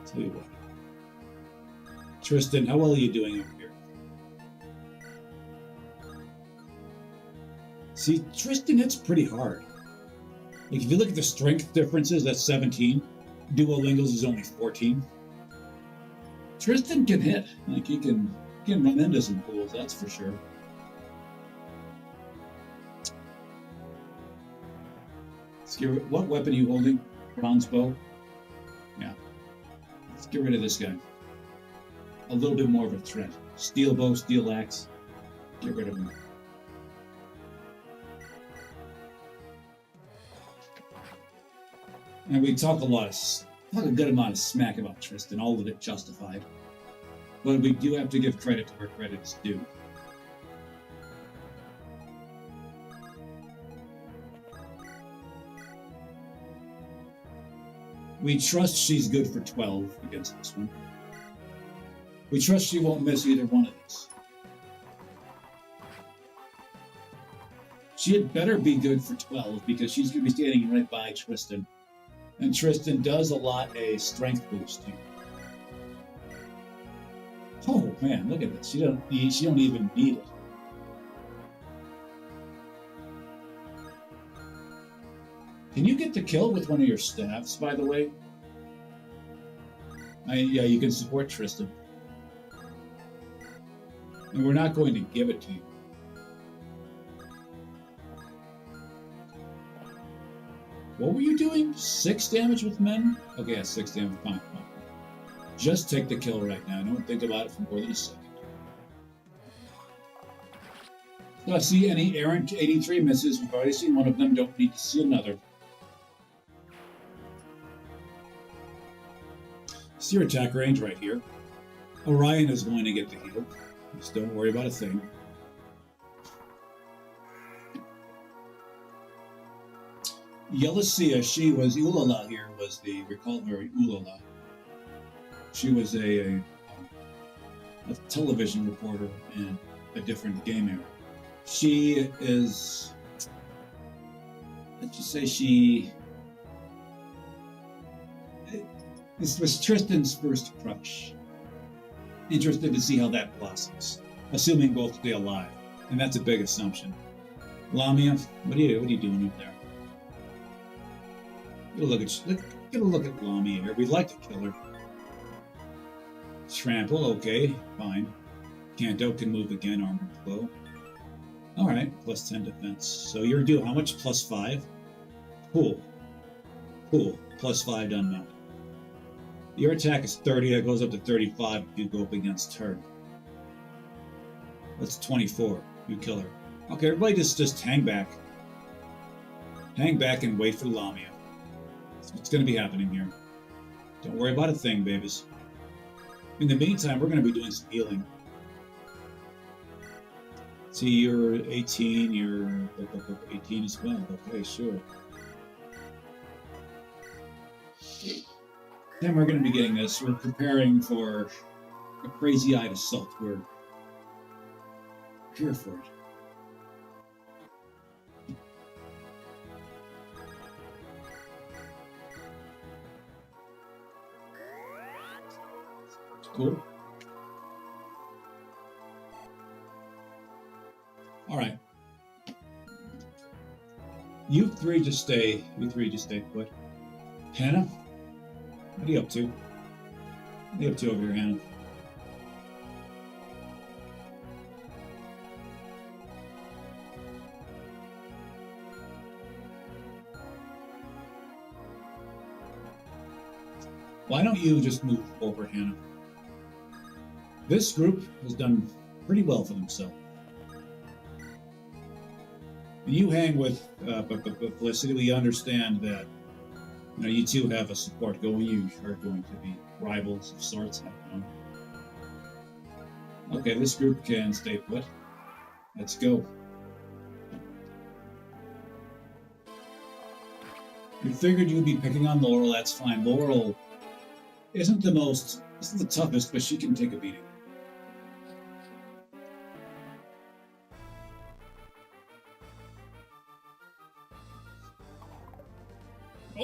Tell you what. Tristan, how well are you doing over here? See, Tristan hits pretty hard. Like, if you look at the strength differences, that's 17. Duolingo's is only 14. Tristan can hit. Like, he can run into some pools, that's for sure. What weapon are you holding? Bronze bow? Yeah. Let's get rid of this guy. A little bit more of a threat. Steel bow, steel axe. Get rid of him. And we talk a good amount of smack about Tristan, all of it justified. But we do have to give credit to where credit is due. We trust she's good for 12 against this one. We trust she won't miss either one of these. She had better be good for 12 because she's going to be standing right by Tristan. And Tristan does allot a strength boost here. Oh man, look at this. She don't even need it. Can you get the kill with one of your staffs, by the way? Yeah, you can support Tristan. And we're not going to give it to you. What were you doing? 6 damage with men? Okay, yeah, 6 damage. Fine. Just take the kill right now. Don't think about it for more than a second. So I see any errant 83 misses. We've already seen one of them. Don't need to see another. It's your attack range right here. Orion is going to get the heal. Just don't worry about a thing. Yelicia, she was Ulala here, we call her Ulala. She was a television reporter in a different game era. She is, let's just say this was Tristan's first crush. Interested to see how that blossoms, assuming both stay alive, and that's a big assumption. Lamia, what are you doing up there? Get a look at Lamia here. We'd like to kill her. Trample, okay, fine. Kanto can move again, armor blow. Alright, plus 10 defense. So you're due how much? Plus 5? Cool. Plus 5 to unmount. Your attack is 30. That goes up to 35 if you go up against her. That's 24. You kill her. Okay, everybody just hang back. Hang back and wait for Lamia. That's what's going to be happening here. Don't worry about a thing, babies. In the meantime, we're going to be doing some healing. See, you're 18, you're 18 as well. Okay, sure. Then we're going to be getting this. We're preparing for a crazy-eyed assault. We're here for it. Cool. All right. You three just stay put. Hannah? What are you up to? What are you up to over here, Hannah? Why don't you just move over, Hannah? This group has done pretty well for themselves. When you hang with Felicity, we understand that you two have a support going. You are going to be rivals of sorts. Okay, this group can stay put. Let's go. You figured you'd be picking on Laurel. That's fine. Laurel isn't the toughest, but she can take a beating.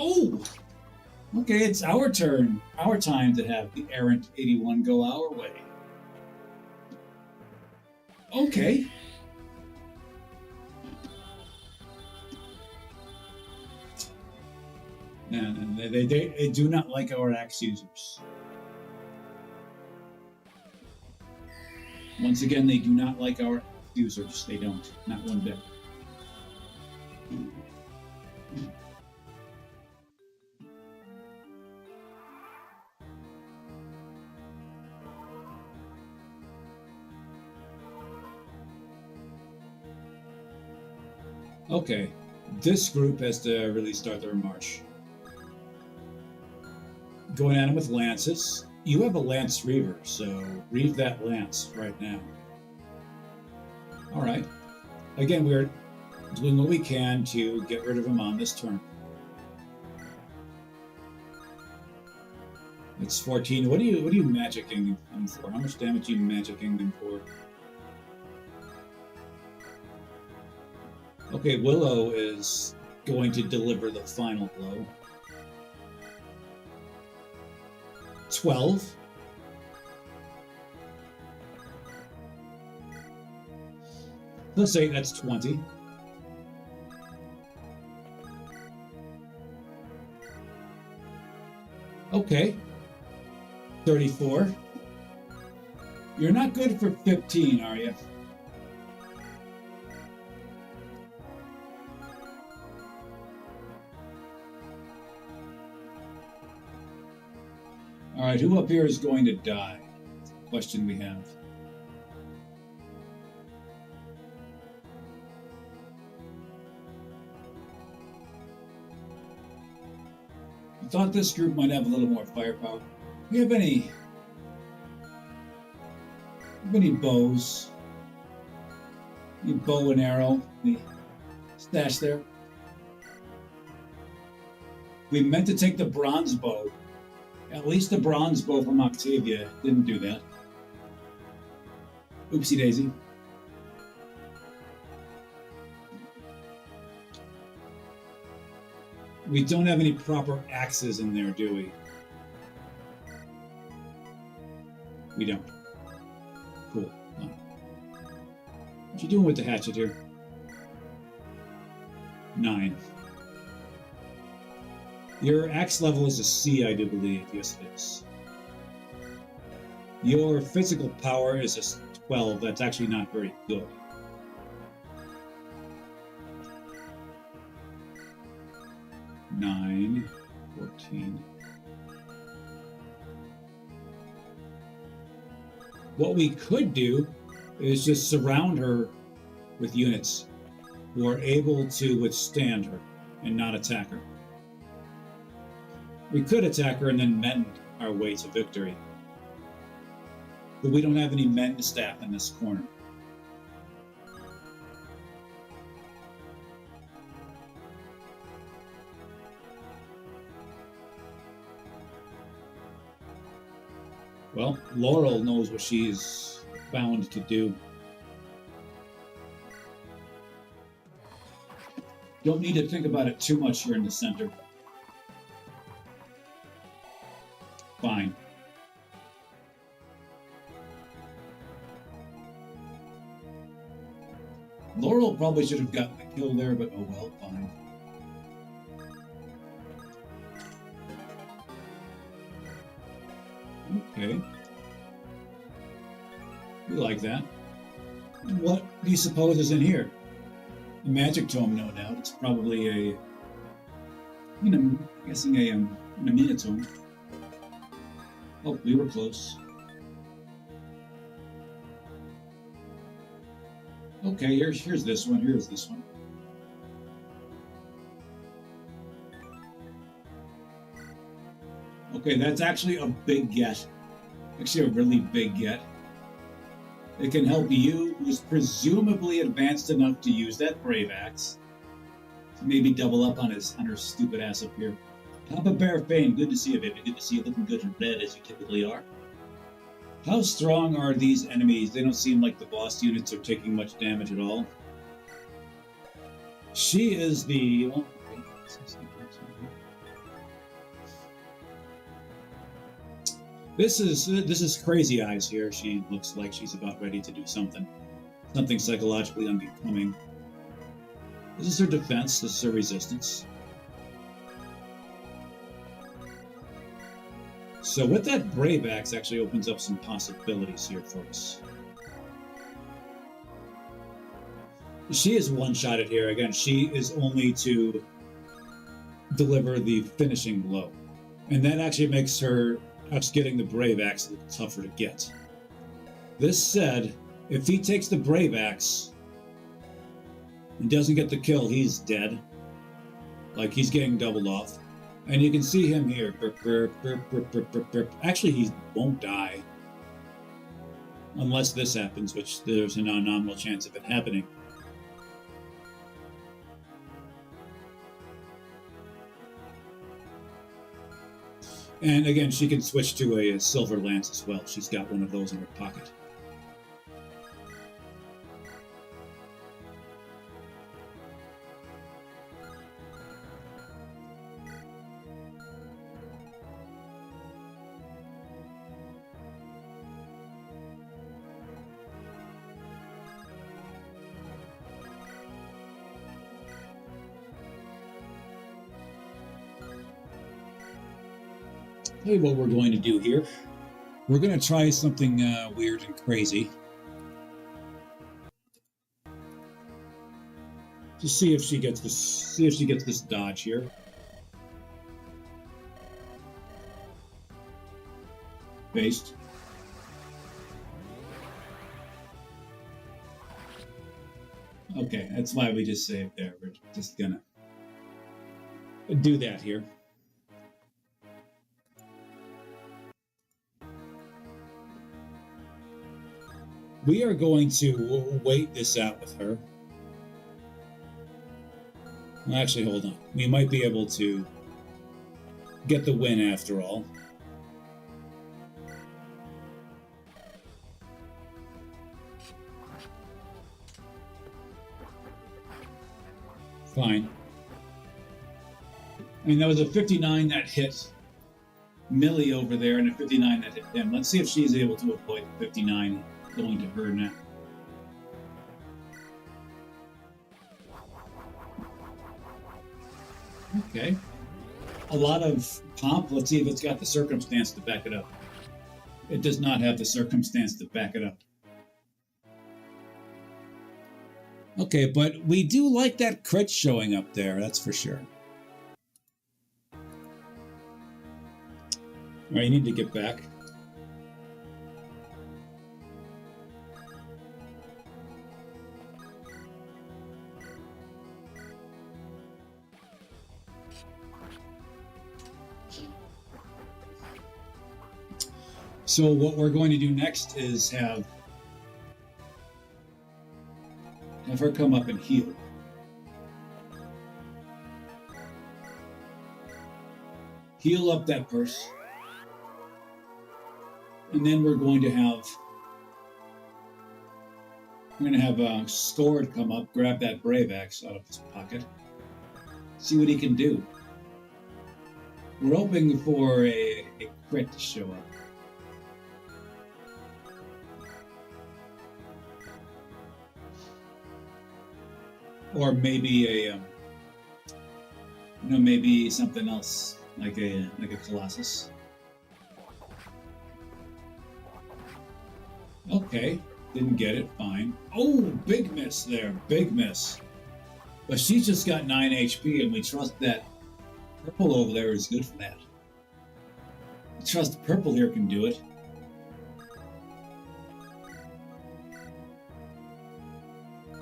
Oh! Okay, it's our turn. Our time to have the errant 81 go our way. Okay. And they do not like our axe users. Once again, they do not like our users. They don't. Not one bit. Okay, this group has to really start their march. Going at him with lances. You have a lance reaver, so reave that lance right now. All right. Again, we're doing what we can to get rid of him on this turn. It's 14. What are you magicking him for? How much damage are you magicking him for? Okay, Willow is going to deliver the final blow. 12. Let's say that's 20. Okay. 34. You're not good for 15, are you? All right, who up here is going to die? That's the question we have. I thought this group might have a little more firepower. Do you have any bows? Any bow and arrow? Any stash there? We meant to take the bronze bow. At least the bronze bow from Octavia didn't do that. Oopsie daisy. We don't have any proper axes in there, do we? We don't. Cool. What you doing with the hatchet here? 9. Your axe level is a C, I do believe. Yes, it is. Your physical power is a 12. That's actually not very good. Nine, 14. What we could do is just surround her with units who are able to withstand her and not attack her. We could attack her and then mend our way to victory. But we don't have any men to staff in this corner. Well, Laurel knows what she's bound to do. Don't need to think about it too much here in the center. Fine. Laurel probably should have gotten the kill there, but oh well, fine. Okay. We like that. What do you suppose is in here? A magic tome, no doubt. It's probably a, I'm guessing a Minotome. Oh, we were close. Okay, here's this one. Here's this one. Okay, that's actually a big get. Actually, a really big get. It can help you, who's presumably advanced enough to use that Brave Axe, to maybe double up on her stupid ass up here. Papa Bear Fame, good to see you, baby. Good to see you looking good and red as you typically are. How strong are these enemies? They don't seem like the boss units are taking much damage at all. She is the... Oh, okay. This is Crazy Eyes here. She looks like she's about ready to do something. Something psychologically unbecoming. This is her defense. This is her resistance. So with that Brave Axe actually opens up some possibilities here for us. She is one-shotted here. Again, she is only to deliver the finishing blow. And that actually makes us getting the Brave Axe a little tougher to get. This said, if he takes the Brave Axe and doesn't get the kill, he's dead. Like, he's getting doubled off. And you can see him here. Actually, he won't die. Unless this happens, which there's a nominal chance of it happening. And again, she can switch to a Silver Lance as well. She's got one of those in her pocket. Tell you what we're going to do here. We're going to try something weird and crazy. Just see if she gets this. See if she gets this dodge here. Based. Okay, that's why we just saved there. We're just gonna do that here. We are going to wait this out with her. Well, actually, hold on. We might be able to get the win after all. Fine. I mean, that was a 59 that hit Millie over there and a 59 that hit him. Let's see if she's able to avoid the 59 going to her now. Okay. A lot of pomp. Let's see if it's got the circumstance to back it up. It does not have the circumstance to back it up. Okay, but we do like that crit showing up there, that's for sure. All right, you need to get back. So what we're going to do next is have her come up and heal. Heal up that purse. And then we're going to have Scored come up, grab that Brave Axe out of his pocket, see what he can do. We're hoping for a crit to show up. Or maybe maybe something else, like a Colossus. Okay, didn't get it, fine. Oh, big miss there, big miss. But she's just got 9 HP, and we trust that purple over there is good for that. We trust the purple here can do it.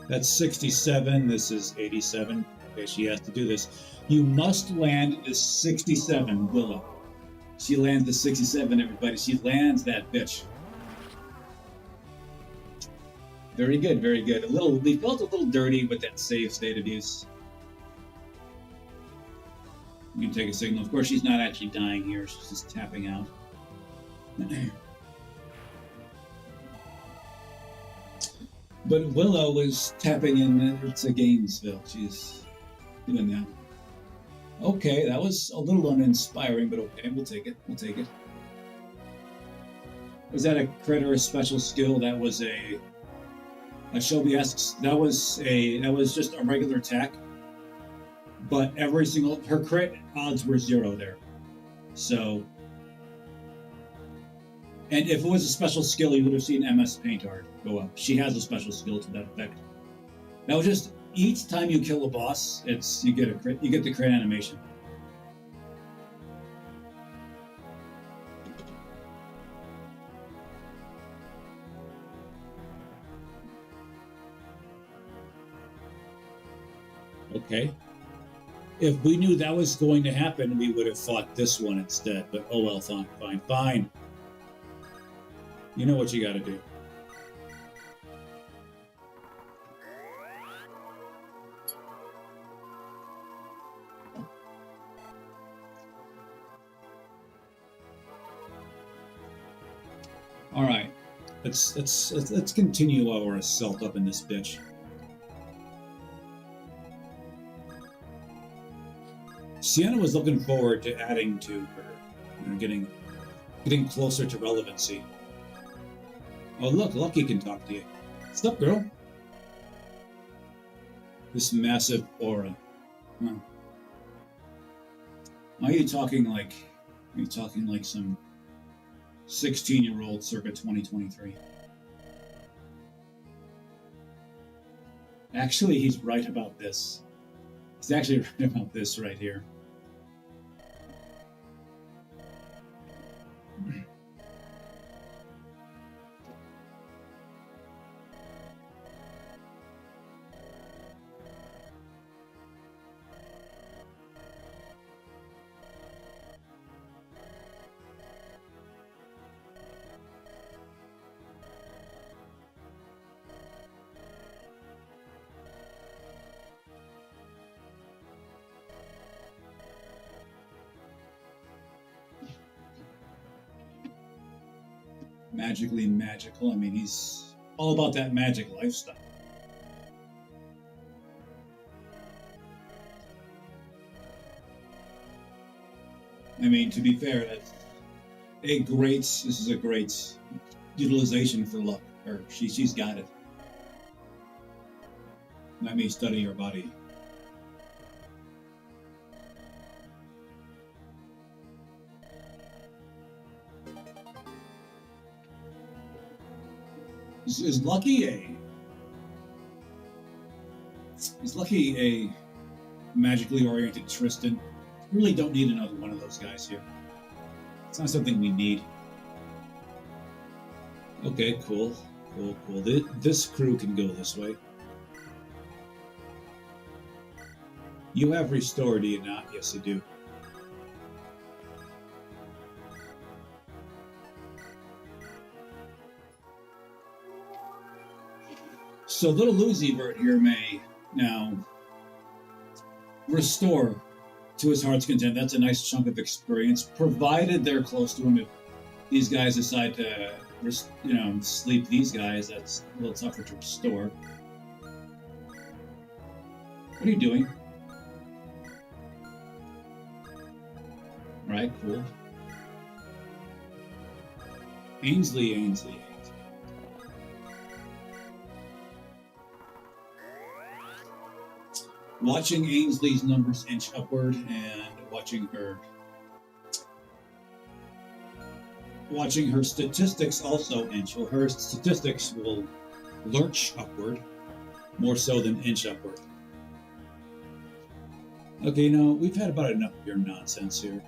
That's 67, this is 87. Okay, she has to do this. You must land this 67, Willow. She lands the 67, everybody. She lands that bitch. Very good, very good. We felt a little dirty with that save state of use. You can take a signal. Of course, she's not actually dying here. She's just tapping out. But Willow is tapping in to Gainesville. She's doing that. Okay, that was a little uninspiring, but okay, we'll take it. We'll take it. Was that a crit or a special skill? That was a Shelby asks. That was just a regular attack. But her crit odds were 0 there. So, and if it was a special skill, you would have seen MS Paintard go up. She has a special skill to that effect. That was just each time you kill a boss, you get a crit. You get the crit animation. Okay. If we knew that was going to happen, we would have fought this one instead. But oh well, fine. You know what you got to do. All right, let's continue our assault up in this bitch. Sienna was looking forward to adding to her, getting closer to relevancy. Oh look, Lucky can talk to you. What's up, girl? This massive aura. Huh. Are you talking like some 16-year-old circa 2023? Actually, he's right about this. He's actually right about this right here. Magically magical. I mean, he's all about that magic lifestyle. I mean, to be fair, this is a great utilization for luck. Or she's got it. Let me study your body. Is Lucky a magically oriented Tristan? We really don't need another one of those guys here. It's not something we need. Okay, cool. This crew can go this way. You have Restore, do you not? Yes, you do. So little Lucybird here may now restore to his heart's content. That's a nice chunk of experience, provided they're close to him. If these guys decide to, sleep these guys, that's a little tougher to restore. What are you doing? All right, cool. Ainsley. Watching Ainsley's numbers inch upward and watching her statistics also inch. Well, her statistics will lurch upward more so than inch upward. Okay, we've had about enough of your nonsense here.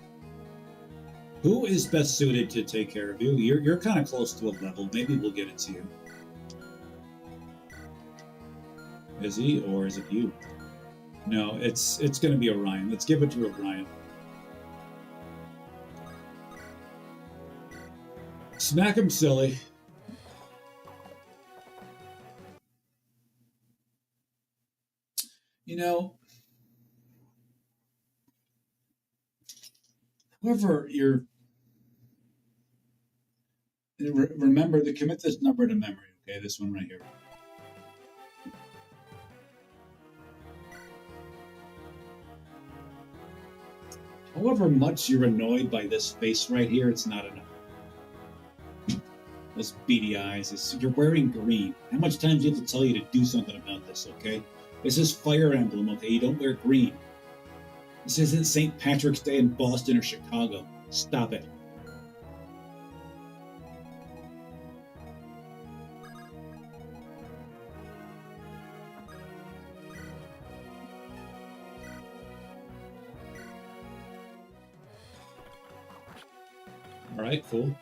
Who is best suited to take care of you? You're kind of close to a level. Maybe we'll get it to you. Is he, or is it you? No, it's going to be Orion. Let's give it to Orion. Smack him silly. Whoever you're... Remember to commit this number to memory, okay? This one right here. However much you're annoyed by this face right here, it's not enough. Those beady eyes. You're wearing green. How much time do you have to tell you to do something about this, okay? This is Fire Emblem, okay? You don't wear green. This isn't St. Patrick's Day in Boston or Chicago. Stop it. All right, cool.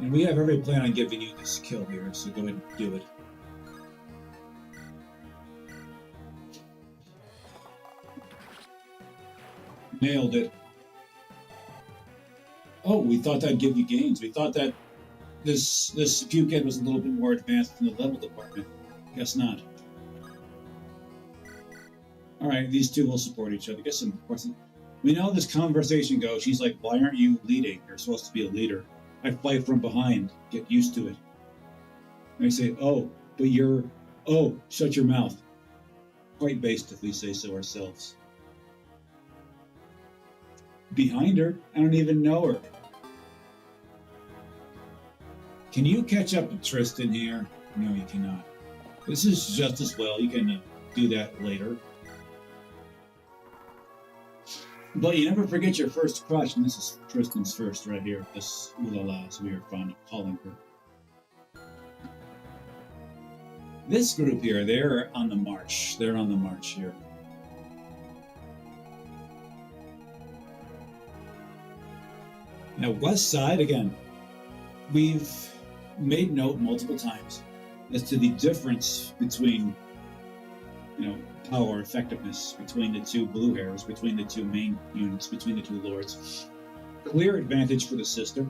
And we have every plan on giving you this kill here, so go ahead and do it. Nailed it. Oh, we thought that'd give you gains. We thought that this Puked was a little bit more advanced in the level department. Guess not. All right, these two will support each other. Guess some questions. We know this conversation goes. She's like, "Why aren't you leading? You're supposed to be a leader." I fight from behind. Get used to it. And I say, "Oh, but you're... Oh, shut your mouth." Quite based if we say so ourselves. Behind her? I don't even know her. Can you catch up to Tristan here? No, you cannot. This is just as well. You can do that later. But you never forget your first crush, and this is Tristan's first right here. This Ulala, as we are fond of calling her. This group here, they're on the march. They're on the march here. Now, west side, again, we've made note multiple times as to the difference between, power, effectiveness between the two blue hairs, between the two main units, between the two lords. Clear advantage for the sister,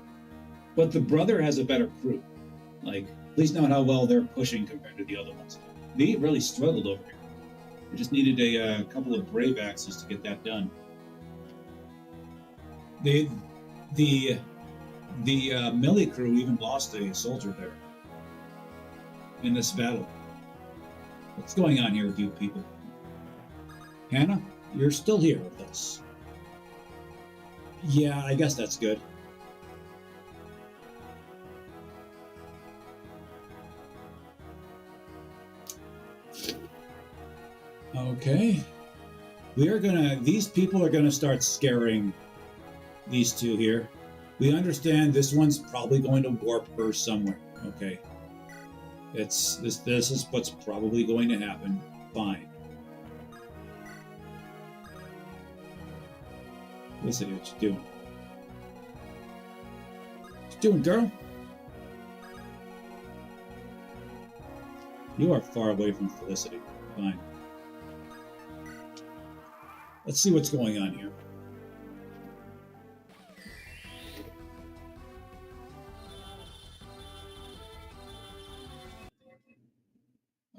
but the brother has a better crew. Like, please note how well they're pushing compared to the other ones. They really struggled over here. They just needed a couple of brave axes to get that done. The melee crew even lost a soldier there in this battle. What's going on here with you people? Hannah, you're still here with us. Yeah, I guess that's good. Okay. These people are gonna start scaring these two here. We understand this one's probably going to warp her somewhere. Okay. This is what's probably going to happen. Fine. Listen, what you doing? What you doing, girl? You are far away from Felicity. Fine. Let's see what's going on here.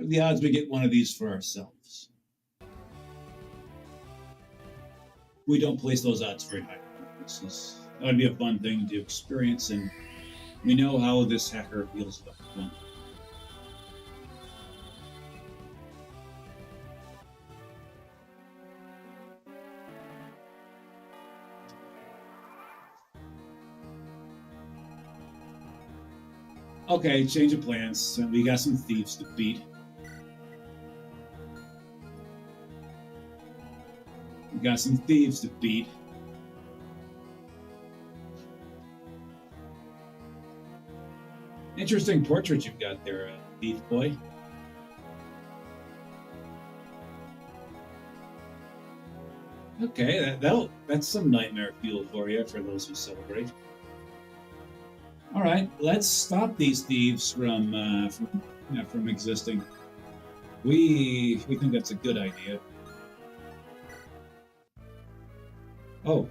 are the odds we get one of these for ourselves? We don't place those odds very high. That would be a fun thing to experience, and we know how this hacker feels about one. Okay, change of plans. We got some thieves to beat. We got some thieves to beat. Interesting portrait you've got there, thief boy. Okay, that's some nightmare fuel for you, for those who celebrate. All right, let's stop these thieves from existing. We think that's a good idea. Oh.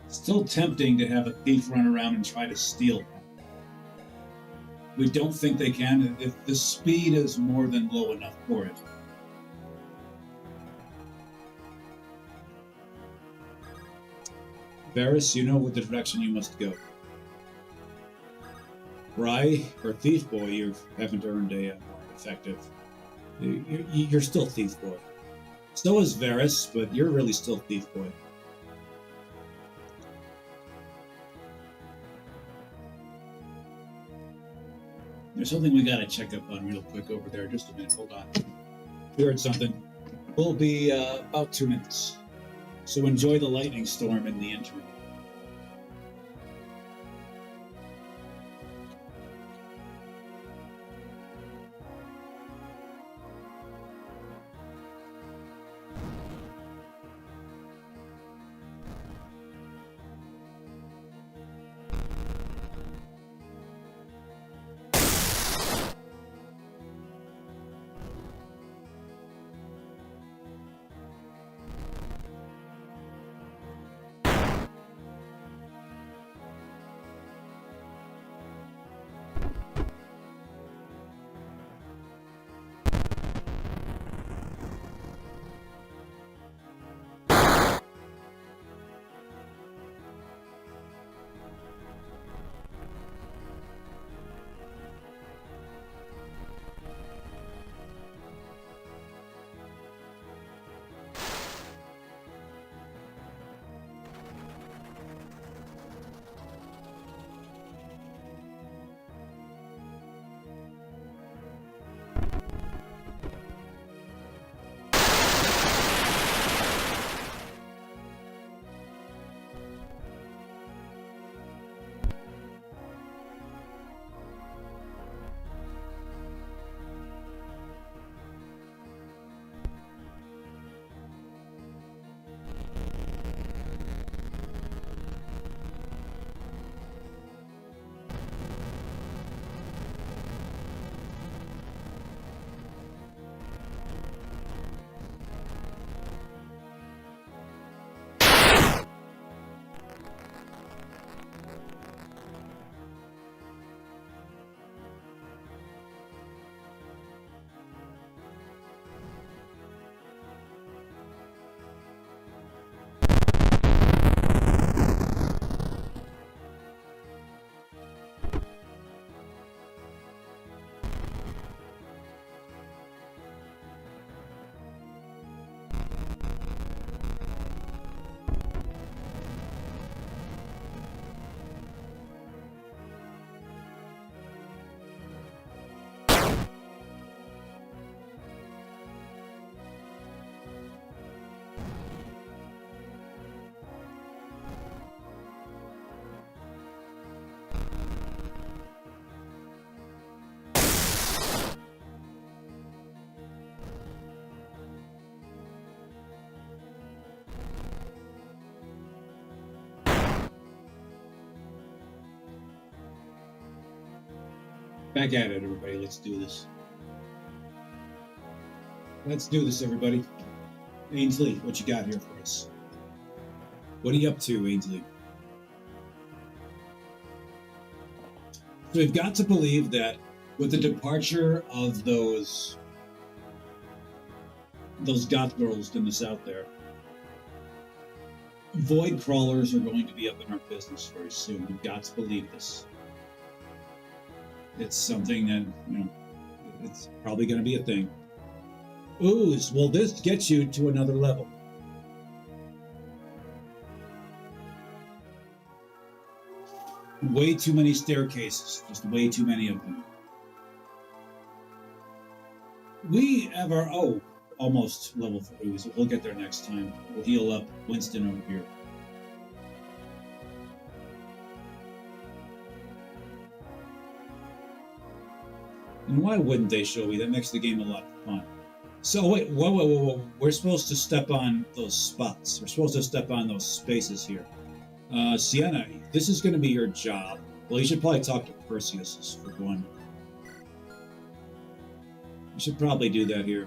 Still tempting to have a thief run around and try to steal one. We don't think they can. If the speed is more than low enough for it. Varys, you know what the direction you must go. Rye, or Thief Boy, you haven't earned a more effective. You're still Thief Boy. So is Varys, but you're really still Thief Boy. There's something we gotta check up on real quick over there. Just a minute, hold on. We heard something. We'll be about 2 minutes. So enjoy the lightning storm in the interim. Back at it, everybody. Let's do this. Let's do this, everybody. Ainsley, what you got here for us? What are you up to, Ainsley? So we've got to believe that with the departure of those goth girls in the south there, void crawlers are going to be up in our business very soon. We've got to believe this. It's something that, it's probably going to be a thing. Ooze, will this get you to another level? Way too many staircases, just way too many of them. We have our, almost level 4 ooze. We'll get there next time. We'll heal up Winston over here. And why wouldn't they show me? That makes the game a lot of fun. So wait, whoa. We're supposed to step on those spots. We're supposed to step on those spaces here. Sienna, this is going to be your job. Well, you should probably talk to Perseus for one. You should probably do that here.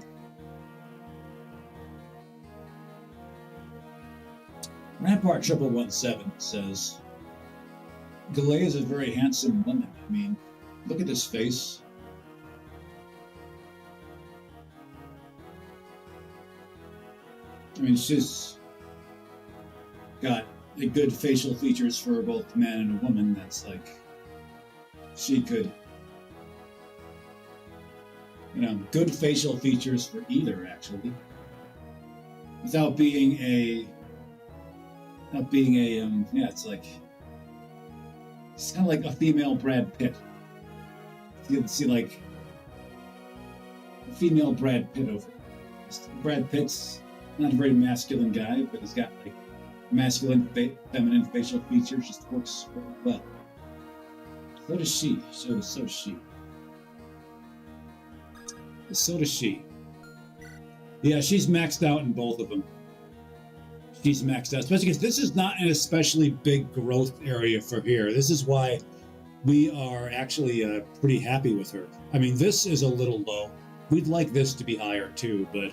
Rampart 1117 says, Galea is a very handsome woman. I mean, look at this face. I mean, she's got the good facial features for both a man and a woman. That's like, she could, good facial features for either, actually. Without being it's like, it's kind of like a female Brad Pitt. You can see like a female Brad Pitt over. Brad Pitt's not a very masculine guy, but he's got like masculine, feminine facial features. Just works well. So does she. So does she. So does she. Yeah, she's maxed out in both of them. She's maxed out, especially because this is not an especially big growth area for here. This is why we are actually pretty happy with her. I mean, this is a little low. We'd like this to be higher too, but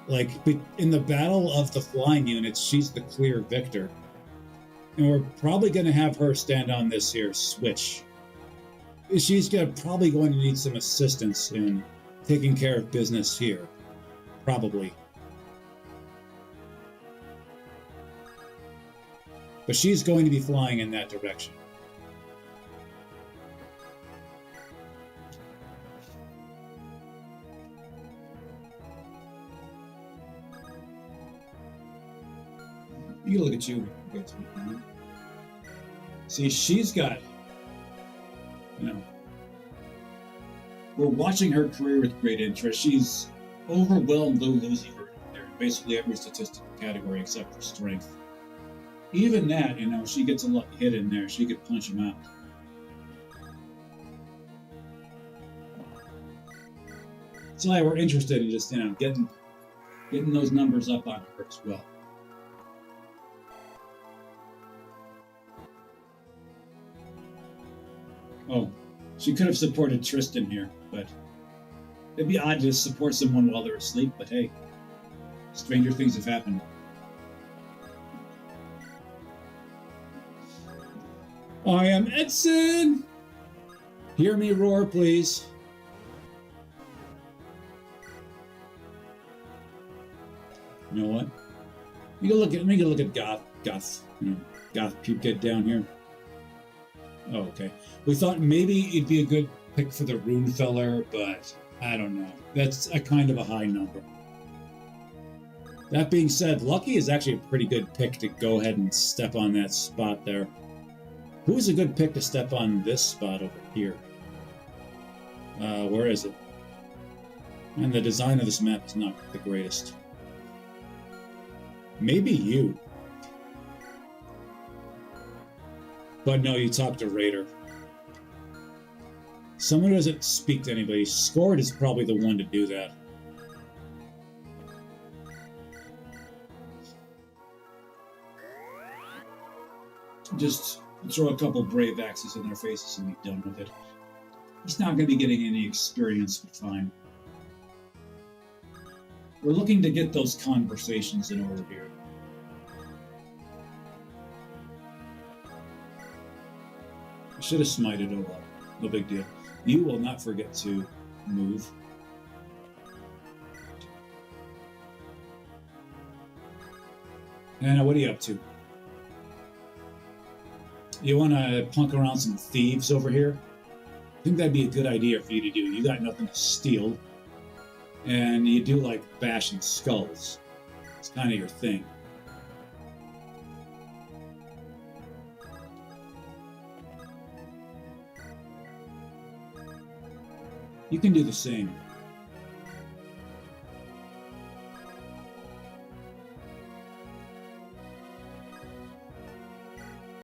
like in the battle of the flying units, she's the clear victor. And we're probably going to have her stand on this here switch. She's probably going to need some assistance in taking care of business here. Probably. But she's going to be flying in that direction. You look at you. See, she's got, we're watching her career with great interest. She's overwhelmed Lou Lucy there in basically every statistical category except for strength. Even that, she gets a lucky hit in there. She could punch him out. That's why we're interested in just, getting those numbers up on her as well. Oh, she could have supported Tristan here, but it'd be odd to support someone while they're asleep, but hey, stranger things have happened. I am Edson! Hear me roar, please. You know what? Let me go look at Goth Puke Kid down here. Oh, okay. We thought maybe it'd be a good pick for the Rune Feller, but I don't know. That's a kind of a high number. That being said, Lucky is actually a pretty good pick to go ahead and step on that spot there. Who's a good pick to step on this spot over here? Where is it? And the design of this map is not the greatest. Maybe you. But no, you talk to Raider. Someone who doesn't speak to anybody. Scored is probably the one to do that. Just throw a couple brave axes in their faces and be done with it. He's not going to be getting any experience, but fine. We're looking to get those conversations in order here. I should have smited, oh well. No big deal. You will not forget to move. Anna, what are you up to? You want to punk around some thieves over here? I think that'd be a good idea for you to do. You got nothing to steal. And you do like bashing skulls. It's kind of your thing. You can do the same.